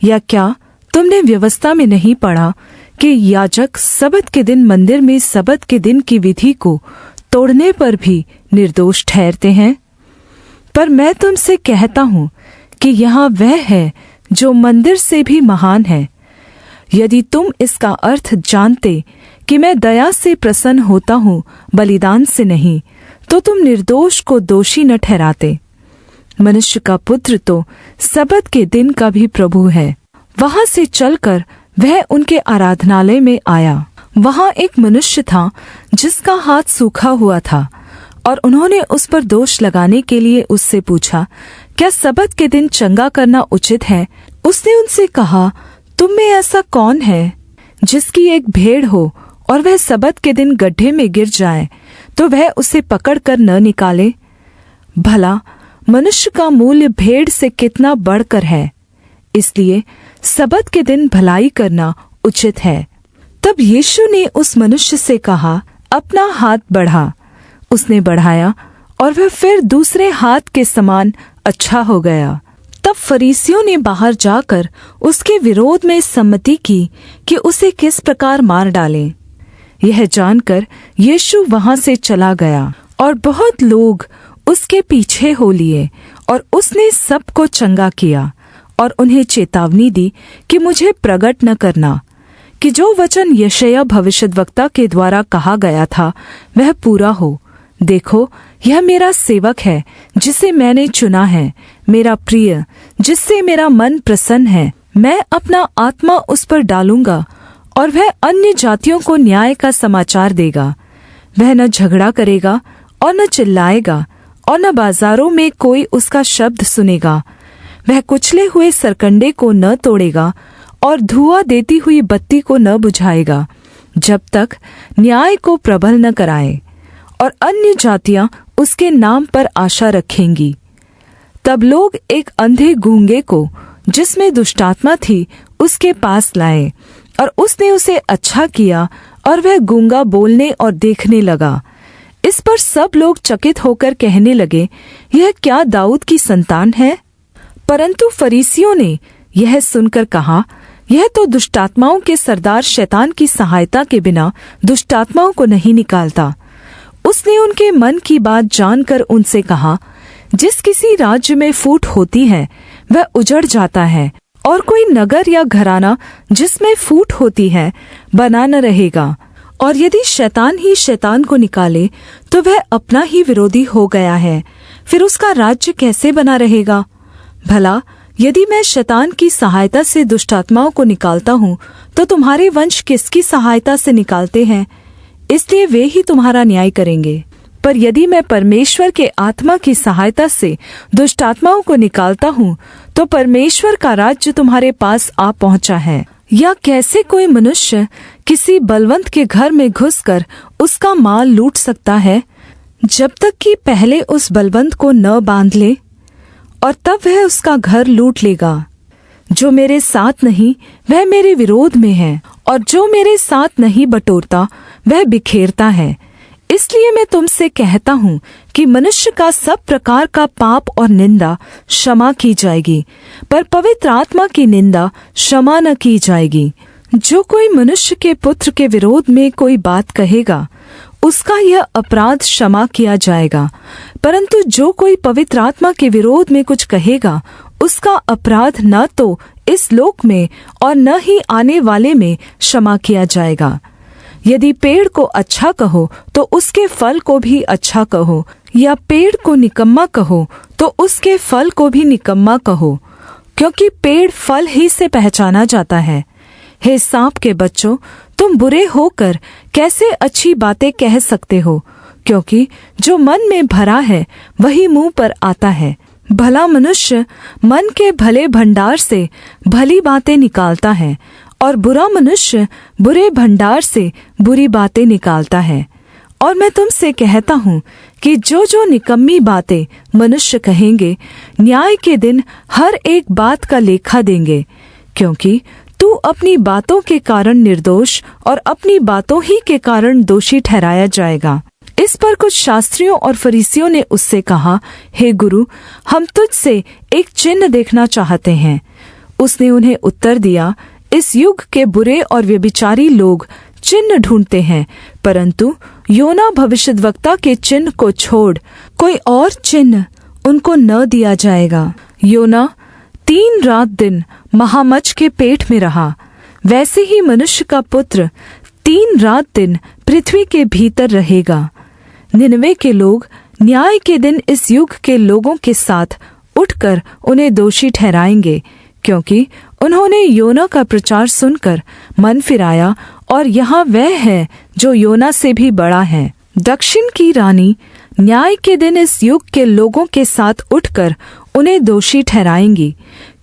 या क्या तुमने व्यवस्था में नहीं पढ़ा कि याजक सबत के दिन मंदिर में सबत के दिन की विधि को तोड़ने पर भी निर्दोष ठहरते हैं? पर मैं तुमसे कहता हूँ कि यहाँ वह है जो मंदिर से भी महान है। यदि तुम इसका अर्थ जानते कि मैं दया से प्रसन्न होता हूँ, बलिदान से नहीं, तो तुम निर्दोष को दोषी न ठहराते। मनुष्य का पुत्र तो सबत के दिन का भी प्रभु है। वहां से चलकर वह उनके आराधनालय में आया। वहां एक मनुष्य था जिसका हाथ सूखा हुआ था, और उन्होंने उस पर दोष लगाने के लिए उससे पूछा, क्या सबत के दिन चंगा करना उचित है? उसने उनसे कहा, तुम में ऐसा कौन है जिसकी एक भेड़ हो और वह सबत के दिन गड्ढे में गिर जाए तो वह उसे पकड़कर न निकाले? भला मनुष्य का मूल्य भेड़ से कितना बढ़कर है। इसलिए सबत के दिन भलाई करना उचित है। तब यीशु ने उस मनुष्य से कहा, अपना हाथ बढ़ा। उसने बढ़ाया, और वह फिर दूसरे हाथ के समान अच्छा हो गया। तब फरीसियों ने बाहर जाकर उसके विरोध में सम्मति की कि उसे किस प्रकार मार डालें। यह जानकर यीशु वहां से चला गया, और बहुत लोग उसके पीछे हो लिए, और उसने सबको चंगा किया, और उन्हें चेतावनी दी कि मुझे प्रगट न करना, कि जो वचन यशायाह भविष्यद्वक्ता के द्वारा कहा गया था वह पूरा हो। देखो, यह मेरा सेवक है जिसे मैंने चुना है, मेरा प्रिय, जिससे मेरा मन प्रसन्न है। मैं अपना आत्मा उस पर डालूंगा, और वह अन्य जातियों को न्याय का समाचार देगा। वह न झगड़ा करेगा और न चिल्लाएगा, और न बाजारों में कोई उसका शब्द सुनेगा। वह कुचले हुए सरकंडे को न तोड़ेगा, और धुआं देती हुई बत्ती को न बुझाएगा, जब तक न्याय को प्रबल न कराए। और अन्य जातियां उसके नाम पर आशा रखेंगी। तब लोग एक अंधे गूंगे को, जिसमें दुष्टात्मा थी, उसके पास लाए, और उसने उसे अच्छा किया, और वह गूंगा बोलने और देखने लगा। इस पर सब लोग चकित होकर कहने लगे, यह क्या दाऊद की संतान है? परंतु फरीसियों ने यह सुनकर कहा, यह तो दुष्टात्माओं के सरदार शैतान की सहायता के बिना दुष्टात्माओं को नहीं निकालता। उसने उनके मन की बात जानकर उनसे कहा, जिस किसी राज्य में फूट होती है वह उजड़ जाता है, और कोई नगर या घराना जिसमें फूट होती है बना न रहेगा। और यदि शैतान ही शैतान को निकाले तो वह अपना ही विरोधी हो गया है, फिर उसका राज्य कैसे बना रहेगा? भला यदि मैं शैतान की सहायता से दुष्टात्माओं को निकालता हूँ, तो तुम्हारे वंश किसकी सहायता से निकालते हैं? इसलिए वे ही तुम्हारा न्याय करेंगे। पर यदि मैं परमेश्वर के आत्मा की सहायता से दुष्टात्माओं को निकालता हूँ, तो परमेश्वर का राज्य तुम्हारे पास आ पहुँचा है। या कैसे कोई मनुष्य किसी बलवंत के घर में घुसकर उसका माल लूट सकता है, जब तक कि पहले उस बलवंत को न बांध ले? और तब वह उसका घर लूट लेगा। जो मेरे साथ नहीं वह मेरे विरोध में है, और जो मेरे साथ नहीं बटोरता वह बिखेरता है। इसलिए मैं तुमसे कहता हूँ कि मनुष्य का सब प्रकार का पाप और निंदा क्षमा की जाएगी, पर पवित्र आत्मा की निंदा क्षमा न की जाएगी। जो कोई मनुष्य के पुत्र के विरोध में कोई बात कहेगा, उसका यह अपराध क्षमा किया जाएगा, परंतु जो कोई पवित्र आत्मा के विरोध में कुछ कहेगा, उसका अपराध न तो इस लोक में और न ही आने वाले में क्षमा किया जाएगा। यदि पेड़ को अच्छा कहो तो उसके फल को भी अच्छा कहो, या पेड़ को निकम्मा कहो तो उसके फल को भी निकम्मा कहो, क्योंकि पेड़ फल ही से पहचाना जाता है। हे सांप के बच्चों, तुम बुरे होकर कैसे अच्छी बातें कह सकते हो? क्योंकि जो मन में भरा है वही मुंह पर आता है। भला मनुष्य मन के भले भंडार से भली बातें निकालता है, और बुरा मनुष्य बुरे भंडार से बुरी बातें निकालता है। और मैं तुमसे कहता हूँ कि जो निकम्मी बातें मनुष्य कहेंगे, न्याय के दिन हर एक बात का लेखा देंगे, क्योंकि तू अपनी बातों के कारण निर्दोष और अपनी बातों ही के कारण दोषी ठहराया जाएगा। इस पर कुछ शास्त्रियों और फरीसियों ने उससे कहा, हे गुरु, हम तुझसे एक चिन्ह देखना चाहते हैं। उसने उन्हें उत्तर दिया, इस युग के बुरे और व्यभिचारी लोग चिन्ह ढूंढते हैं, परंतु योना भविष्यद्वक्ता के चिन्ह को छोड़ कोई और चिन्ह उनको न दिया जाएगा। योना 3 रात दिन महामच्छ के पेट में रहा, वैसे ही मनुष्य का पुत्र 3 रात दिन पृथ्वी के भीतर रहेगा। निनवे के लोग न्याय के दिन इस युग के लोगों के साथ उठकर उन्हें दोषी ठहराएंगे, क्योंकि उन्होंने योना का प्रचार सुनकर मन फिराया, और यहाँ वह है जो योना से भी बड़ा है। दक्षिण की रानी न्याय के दिन इस युग के लोगों के साथ उठकर उन्हें दोषी ठहराएंगी,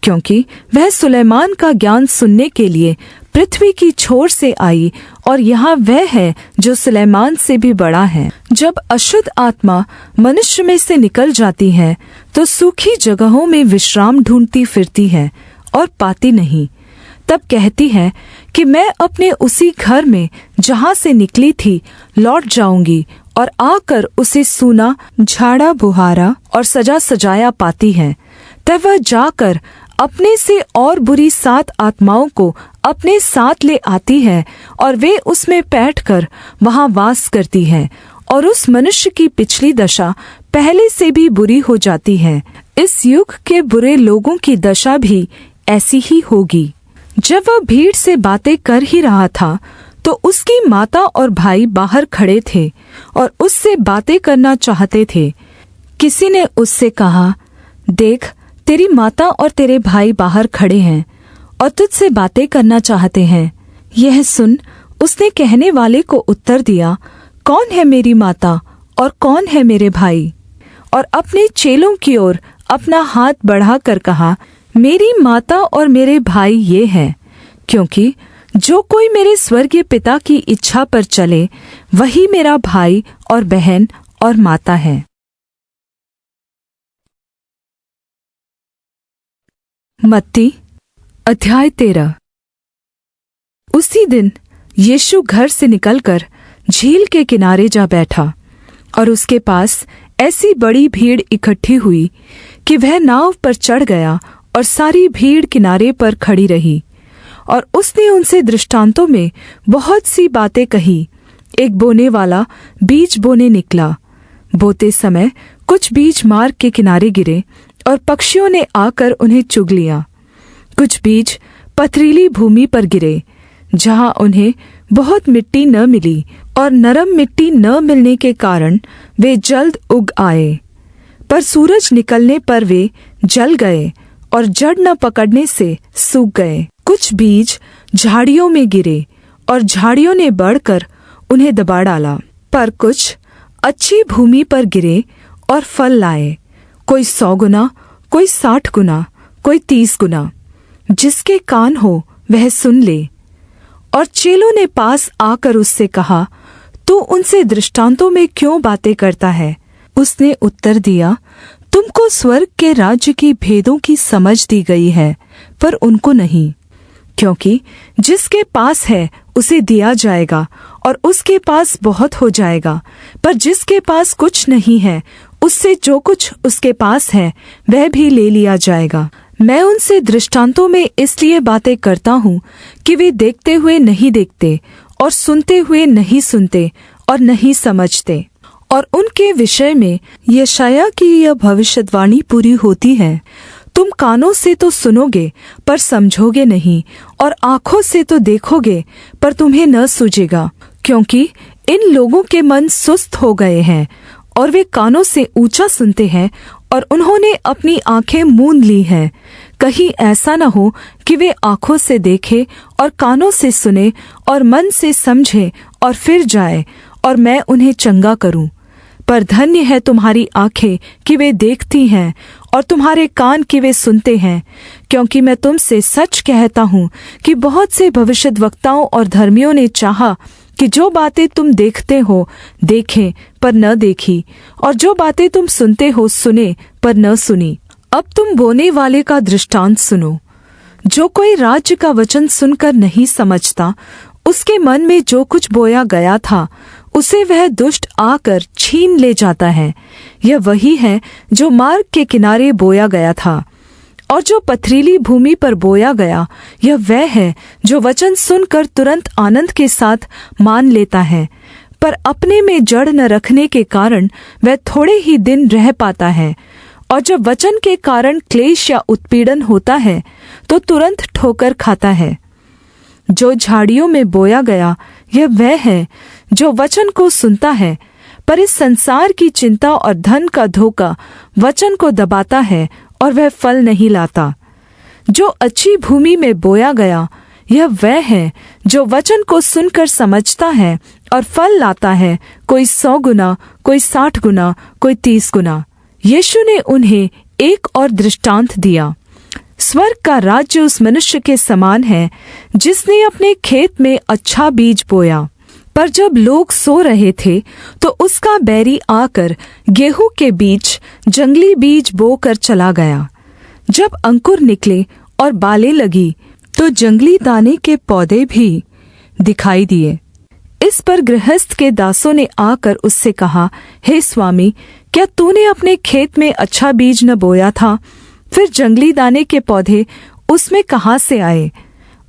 क्योंकि वह सुलैमान का ज्ञान सुनने के लिए पृथ्वी की छोर से आई, और यहाँ वह है जो सुलैमान से भी बड़ा है। जब अशुद्ध आत्मा मनुष्य में से निकल जाती है तो सूखी जगहों में विश्राम ढूंढती फिरती है और पाती नहीं। तब कहती है कि मैं अपने उसी घर में जहाँ से निकली थी लौट जाऊंगी, और आकर उसे सूना, झाड़ा बुहारा और सजा सजाया पाती है। तब वह जाकर अपने से और बुरी 7 आत्माओं को अपने साथ ले आती है, और वे उसमें बैठकर वहाँ वास करती है, और उस मनुष्य की पिछली दशा पहले से भी बुरी हो जाती है। इस युग के बुरे लोगों की दशा भी ऐसी ही होगी। जब वह भीड़ से बातें कर ही रहा था तो उसकी माता और भाई बाहर खड़े थे और उससे बातें करना चाहते थे। किसी ने उससे कहा, देख, तेरी माता और तेरे भाई बाहर खड़े हैं और तुझसे बातें करना चाहते हैं। यह सुन उसने कहने वाले को उत्तर दिया, कौन है मेरी माता और कौन है मेरे भाई? और अपने चेलों की ओर अपना हाथ बढ़ाकर कहा, मेरी माता और मेरे भाई ये हैं, क्योंकि जो कोई मेरे स्वर्गीय पिता की इच्छा पर चले वही मेरा भाई और बहन और माता है। मत्ती अध्याय 13। उसी दिन यीशु घर से निकलकर झील के किनारे जा बैठा, और उसके पास ऐसी बड़ी भीड़ इकट्ठी हुई कि वह नाव पर चढ़ गया और सारी भीड़ किनारे पर खड़ी रही। और उसने उनसे दृष्टांतों में बहुत सी बातें कही। एक बोने वाला बीज बोने निकला। बोते समय कुछ बीज मार्ग के किनारे गिरे और पक्षियों ने आकर उन्हें चुग लिया। कुछ बीज पथरीली भूमि पर गिरे, जहाँ उन्हें बहुत मिट्टी न मिली, और नरम मिट्टी न मिलने के कारण वे जल्द उग आए। पर सूरज निकलने पर वे जल गए और जड़ न पकड़ने से सूख गए। कुछ बीज झाड़ियों में गिरे और झाड़ियों ने बढ़कर उन्हें दबा डाला। पर कुछ अच्छी भूमि पर गिरे और फल लाए, कोई 100 गुना, कोई 60 गुना, कोई 30 गुना। जिसके कान हो वह सुन ले। और चेलों ने पास आकर उससे कहा, तू उनसे दृष्टांतों में क्यों बातें करता है? उसने उत्तर दिया, तुमको स्वर्ग के राज्य की भेदों की समझ दी गई है, पर उनको नहीं। क्योंकि जिसके पास है उसे दिया जाएगा और उसके पास बहुत हो जाएगा, पर जिसके पास कुछ नहीं है उससे जो कुछ उसके पास है वह भी ले लिया जाएगा। मैं उनसे दृष्टांतों में इसलिए बातें करता हूँ कि वे देखते हुए नहीं देखते और सुनते हुए नहीं सुनते और नहीं समझते। और उनके विषय में यशायाह की यह भविष्यवाणी पूरी होती है, तुम कानों से तो सुनोगे पर समझोगे नहीं, और आँखों से तो देखोगे पर तुम्हें न सूझेगा, क्योंकि इन लोगों के मन सुस्त हो गए हैं और वे कानों से ऊंचा सुनते हैं और उन्होंने अपनी आँखें मूंद ली हैं। कहीं ऐसा न हो कि वे आँखों से देखें और कानों से सुने और मन से समझे और फिर जाए और मैं उन्हें चंगा करूं। पर धन्य है तुम्हारी आँखें कि वे देखती हैं और तुम्हारे कान कि वे सुनते हैं, क्योंकि मैं तुमसे सच कहता हूँ कि बहुत से भविष्यद्वक्ताओं और धर्मियों ने चाहा कि जो बातें तुम देखते हो देखें पर न देखी, और जो बातें तुम सुनते हो सुने पर न सुनी। अब तुम बोने वाले का दृष्टांत सुनो। जो कोई राज्य का वचन सुनकर नहीं समझता, उसके मन में जो कुछ बोया गया था उसे वह दुष्ट आकर छीन ले जाता है। यह वही है जो मार्ग के किनारे बोया गया था। और जो पथरीली भूमि पर बोया गया, यह वह है जो वचन सुनकर तुरंत आनंद के साथ मान लेता है, पर अपने में जड़ न रखने के कारण वह थोड़े ही दिन रह पाता है। और जब वचन के कारण क्लेश या उत्पीड़न होता है तो तुरंत ठोकर खाता है। जो झाड़ियों में बोया गया, यह वह है जो वचन को सुनता है, पर इस संसार की चिंता और धन का धोखा वचन को दबाता है और वह फल नहीं लाता। जो अच्छी भूमि में बोया गया, यह वह है जो वचन को सुनकर समझता है और फल लाता है, कोई 100 गुना, कोई 60 गुना, कोई 30 गुना। यीशु ने उन्हें एक और दृष्टांत दिया। स्वर्ग का राज्य उस मनुष्य के समान है जिसने अपने खेत में अच्छा बीज बोया। पर जब लोग सो रहे थे तो उसका बैरी आकर गेहूं के बीच जंगली बीज बोकर चला गया। जब अंकुर निकले और बालें लगी तो जंगली दाने के पौधे भी दिखाई दिए। इस पर गृहस्थ के दासों ने आकर उससे कहा, हे स्वामी, क्या तूने अपने खेत में अच्छा बीज न बोया था? फिर जंगली दाने के पौधे उसमें कहाँ से आए?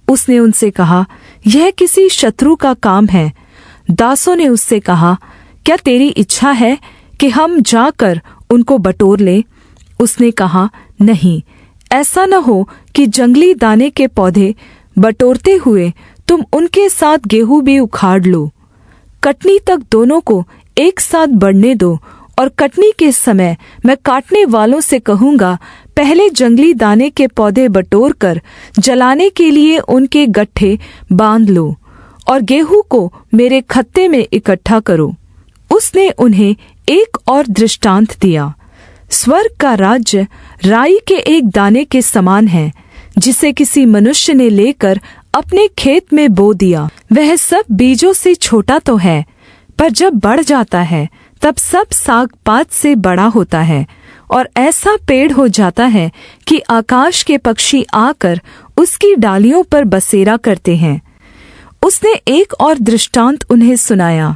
उसने उनसे कहा, यह किसी शत्रु का काम है। दासों ने उससे कहा, क्या तेरी इच्छा है कि हम जाकर उनको बटोर लें? उसने कहा, नहीं, ऐसा न हो कि जंगली दाने के पौधे बटोरते हुए तुम उनके साथ गेहूं भी उखाड़ लो। कटनी तक दोनों को एक साथ बढ़ने दो, और कटनी के समय मैं काटने वालों से कहूँगा, पहले जंगली दाने के पौधे बटोर कर जलाने के लिए उनके गट्ठे बांध लो, और गेहूं को मेरे खत्ते में इकट्ठा करो। उसने उन्हें एक और दृष्टांत दिया। स्वर्ग का राज्य राई के एक दाने के समान है, जिसे किसी मनुष्य ने लेकर अपने खेत में बो दिया। वह सब बीजों से छोटा तो है, पर जब बढ़ जाता है तब सब साग पात से बड़ा होता है, और ऐसा पेड़ हो जाता है कि आकाश के पक्षी आकर उसकी डालियों पर बसेरा करते हैं। उसने एक और दृष्टांत उन्हें सुनाया।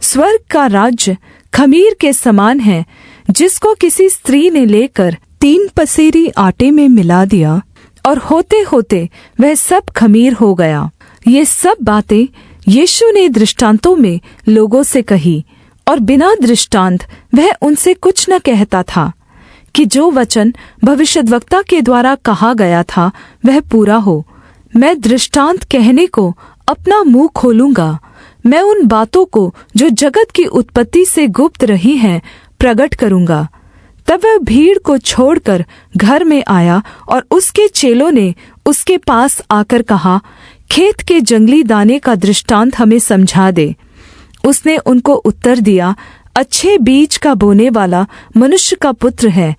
स्वर्ग का राज्य खमीर के समान है, जिसको किसी स्त्री ने लेकर 3 पसेरी आटे में मिला दिया, और होते होते वह सब खमीर हो गया। ये सब बातें यीशु ने दृष्टांतों में लोगों से कही, और बिना दृष्टांत वह उनसे कुछ न कहता था, कि जो वचन भविष्यद्वक्ता के द्वारा कहा गया था वह पूरा हो। मैं दृष्टांत कहने को अपना मुंह खोलूँगा। मैं उन बातों को जो जगत की उत्पत्ति से गुप्त रही हैं प्रगट करूँगा। तब वह भीड़ को छोड़कर घर में आया, और उसके चेलों ने उसके पास आकर कहा, खेत के जंगली दाने का दृष्टांत हमें समझा दे। उसने उनको उत्तर दिया, अच्छे बीज का बोने वाला मनुष्य का पुत्र है।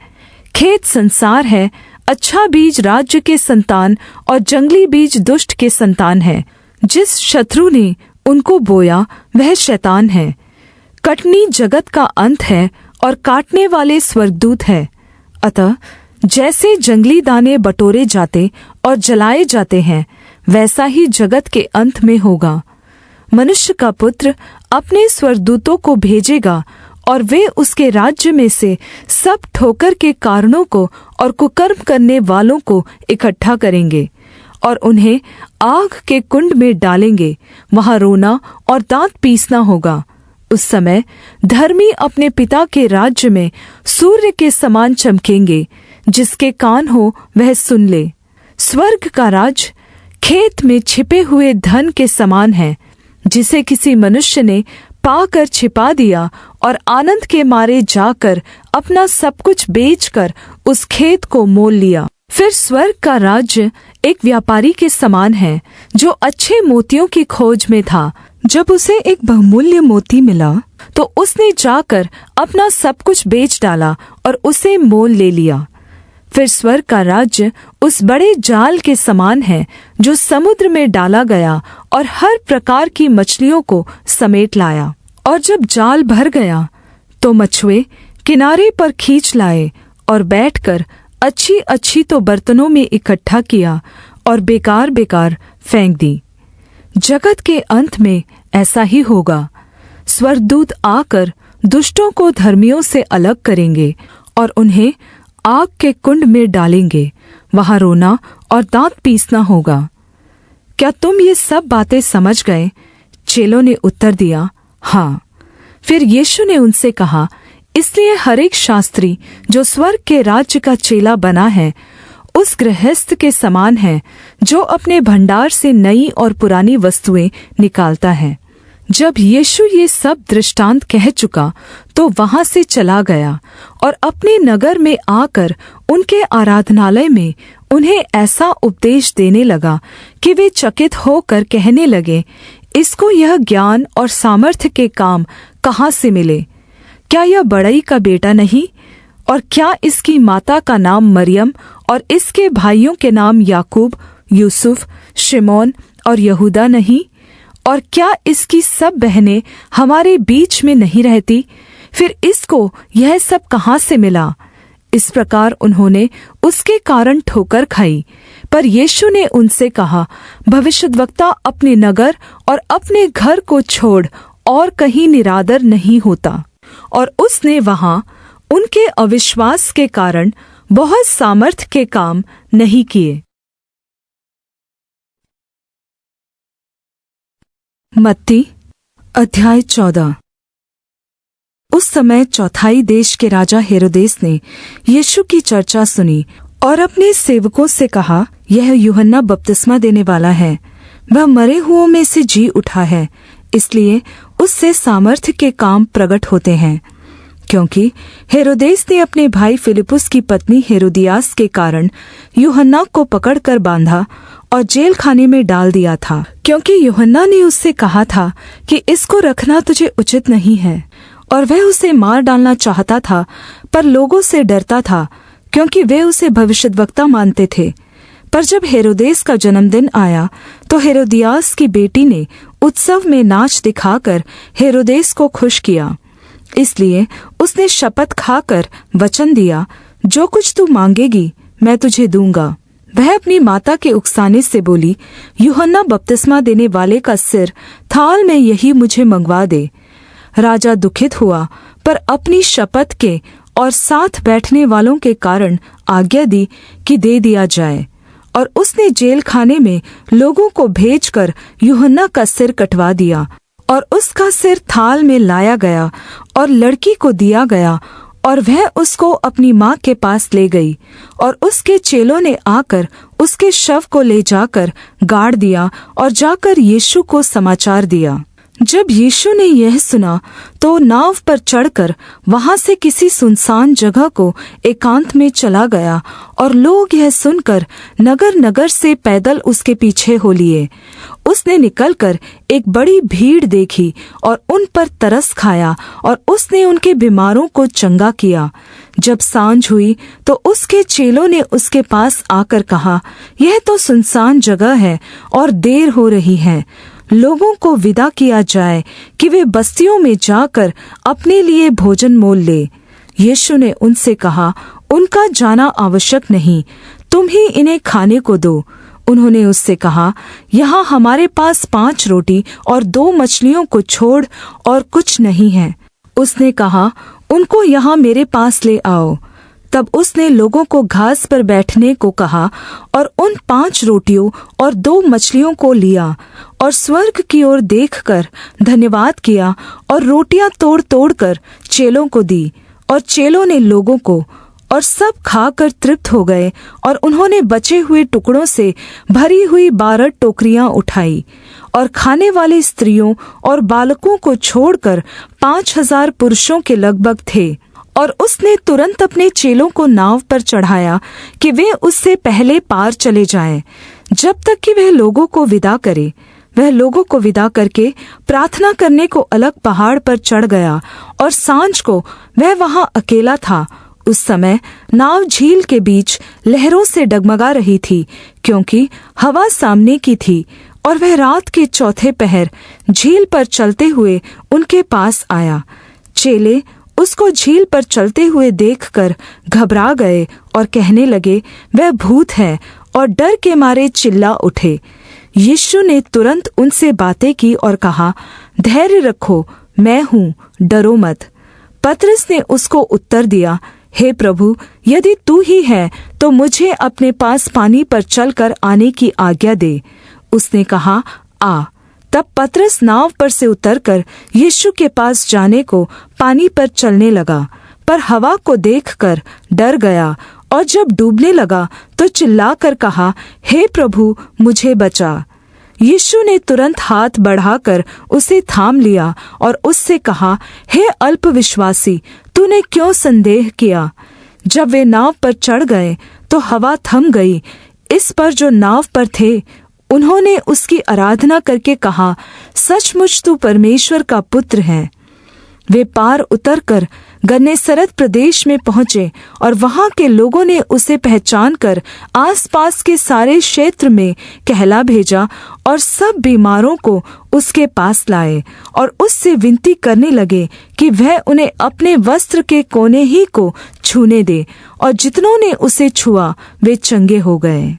खेत संसार है, अच्छा बीज राज्य के संतान और जंगली बीज दुष्ट के संतान है। जिस शत्रु ने उनको बोया वह शैतान है। कटनी जगत का अंत है और काटने वाले स्वर्गदूत है। अतः जैसे जंगली दाने बटोरे जाते और जलाए जाते हैं, वैसा ही जगत के अंत में होगा। मनुष्य का पुत्र अपने स्वर्गदूतों को भेजेगा, और वे उसके राज्य में से सब ठोकर के कारणों को और कुकर्म करने वालों को इकट्ठा करेंगे, और उन्हें आग के कुंड में डालेंगे। वहाँ रोना और दांत पीसना होगा। उस समय धर्मी अपने पिता के राज्य में सूर्य के समान चमकेंगे। जिसके कान हो वह सुन ले। स्वर्ग का राज खेत में छिपे हुए धन के समान है, जिसे किसी मनुष्य ने पाकर छिपा दिया और आनंद के मारे जाकर अपना सब कुछ बेचकर उस खेत को मोल लिया। फिर स्वर्ग का राज्य एक व्यापारी के समान है, जो अच्छे मोतियों की खोज में था। जब उसे एक बहुमूल्य मोती मिला, तो उसने जाकर अपना सब कुछ बेच डाला और उसे मोल ले लिया। फिर स्वर्ग का राज्य उस बड़े जाल के समान है, जो समुद्र में डाला गया और हर प्रकार की मछलियों को समेट लाया। और जब जाल भर गया, तो मछुए किनारे पर खींच लाए और बैठकर अच्छी अच्छी तो बर्तनों में इकट्ठा किया और बेकार बेकार फेंक दी। जगत के अंत में ऐसा ही होगा। स्वर्गदूत आकर दुष्टों को धर्मियों से अलग करेंगे और उन्हें आग के कुंड में डालेंगे। वहाँ रोना और दांत पीसना होगा। क्या तुम ये सब बातें समझ गए? चेलों ने उत्तर दिया, हाँ। फिर यीशु ने उनसे कहा, इसलिए हर एक शास्त्री जो स्वर्ग के राज्य का चेला बना है, उस गृहस्थ के समान है जो अपने भंडार से नई और पुरानी वस्तुएं निकालता है। जब यीशु ये सब दृष्टांत कह चुका, तो वहाँ से चला गया और अपने नगर में आकर उनके आराधनालय में उन्हें ऐसा उपदेश देने लगा कि वे चकित होकर कहने लगे, इसको यह ज्ञान और सामर्थ्य के काम कहाँ से मिले? क्या यह बड़ई का बेटा नहीं? और क्या इसकी माता का नाम मरियम और इसके भाइयों के नाम याकूब, यूसुफ, शिमोन और यहूदा नहीं? और क्या इसकी सब बहनें हमारे बीच में नहीं रहती? फिर इसको यह सब कहाँ से मिला? इस प्रकार उन्होंने उसके कारण ठोकर खाई। पर यीशु ने उनसे कहा, भविष्यद्वक्ता अपने नगर और अपने घर को छोड़ और कहीं निरादर नहीं होता। और उसने वहाँ उनके अविश्वास के कारण बहुत सामर्थ्य के काम नहीं किए। मत्ती अध्याय 14। उस समय चौथाई देश के राजा हेरोदेस ने यीशु की चर्चा सुनी और अपने सेवकों से कहा, यह यूहन्ना बपतिस्मा देने वाला है, वह मरे हुओं में से जी उठा है, इसलिए उससे सामर्थ्य के काम प्रकट होते हैं। क्योंकि हेरोदेस ने अपने भाई फिलिपुस की पत्नी हेरोदियास के कारण यूहन्ना को पकड़कर बांधा और जेल खाने में डाल दिया था, क्योंकि यूहन्ना ने उससे कहा था कि इसको रखना तुझे उचित नहीं है। और वह उसे मार डालना चाहता था, पर लोगों से डरता था, क्योंकि वे उसे भविष्यद्वक्ता मानते थे। पर जब हेरोदेस का जन्मदिन आया, तो हेरोदियास की बेटी ने उत्सव में नाच दिखाकर हेरोदेस को खुश किया। इसलिए उसने शपथ खाकर वचन दिया, जो कुछ तू मांगेगी मैं तुझे दूंगा। वह अपनी माता के उकसाने से बोली, यूहन्ना बपतिस्मा देने वाले का सिर थाल में यही मुझे मंगवा दे। राजा दुखित हुआ, पर अपनी शपथ के और साथ बैठने वालों के कारण आज्ञा दी कि दे दिया जाए। और उसने जेल खाने में लोगों को भेजकर यूहन्ना का सिर कटवा दिया। और उसका सिर थाल में लाया गया और लड़की को दिया गया, और वह उसको अपनी माँ के पास ले गई। और उसके चेलों ने आकर उसके शव को ले जाकर गाड़ दिया और जाकर यीशु को समाचार दिया। जब यीशु ने यह सुना, तो नाव पर चढ़कर वहाँ से किसी सुनसान जगह को एकांत में चला गया, और लोग यह सुनकर नगर नगर से पैदल उसके पीछे हो लिए। उसने निकलकर एक बड़ी भीड़ देखी और उन पर तरस खाया, और उसने उनके बीमारों को चंगा किया। जब सांझ हुई, तो उसके चेलों ने उसके पास आकर कहा, यह तो सुनसान जगह है और देर हो रही है। लोगों को विदा किया जाए कि वे बस्तियों में जाकर अपने लिए भोजन मोल ले। यीशु ने उनसे कहा, उनका जाना आवश्यक नहीं, तुम ही इन्हें खाने को दो। उन्होंने उससे कहा, यहाँ हमारे पास 5 रोटी और 2 मछलियों को छोड़ और कुछ नहीं है। उसने कहा, उनको यहाँ मेरे पास ले आओ। तब उसने लोगों को घास पर बैठने को कहा और उन 5 रोटियों और 2 मछलियों को लिया और स्वर्ग की ओर देखकर धन्यवाद किया और रोटियां तोड़ तोड़ कर चेलों को दी, और चेलों ने लोगों को और सब खाकर तृप्त हो गए, और उन्होंने बचे हुए टुकड़ों से भरी हुई 12 टोकरियां उठाई, और खाने वाली स्त्रियों और बालकों को छोड़कर 5,000 पुरुषों के लगभग थे। और उसने तुरंत अपने चेलों को नाव पर चढ़ाया कि वे उससे पहले पार चले जाएं, जब तक कि वह लोगों को विदा करे। वह लोगों को विदा करके प्रार्थना करने को अलग पहाड़ पर चढ़ गया, और सांझ को वह वहां अकेला था। उस समय नाव झील के बीच लहरों से डगमगा रही थी, क्योंकि हवा सामने की थी। और वह रात के चौथे पहर झील पर चलते हुए उनके पास आया। चेले उसको झील पर चलते हुए देखकर घबरा गए और कहने लगे, वह भूत है, और डर के मारे चिल्ला उठे। यीशु ने तुरंत उनसे बातें की और कहा, धैर्य रखो, मैं हूँ, डरो मत। पतरस ने उसको उत्तर दिया, हे प्रभु, यदि तू ही है तो मुझे अपने पास पानी पर चलकर आने की आज्ञा दे। उसने कहा, आ। तब पतरस नाव पर से उतरकर यीशु के पास जाने को पानी पर चलने लगा, पर हवा को देखकर डर गया, और जब डूबने लगा तो चिल्लाकर कहा, हे प्रभु, मुझे बचा। यीशु ने तुरंत हाथ बढ़ाकर उसे थाम लिया और उससे कहा, हे अल्पविश्वासी, तूने क्यों संदेह किया? जब वे नाव पर चढ़ गए तो हवा थम गई। इस पर जो नाव पर थे उन्होंने उसकी आराधना करके कहा, सचमुच तू परमेश्वर का पुत्र है। वे पार उतरकर गन्नेसरत प्रदेश में पहुँचे, और वहाँ के लोगों ने उसे पहचानकर आसपास के सारे क्षेत्र में कहला भेजा, और सब बीमारों को उसके पास लाए, और उससे विनती करने लगे कि वह उन्हें अपने वस्त्र के कोने ही को छूने दे। और जितनों ने उसे छुआ वे चंगे हो गए।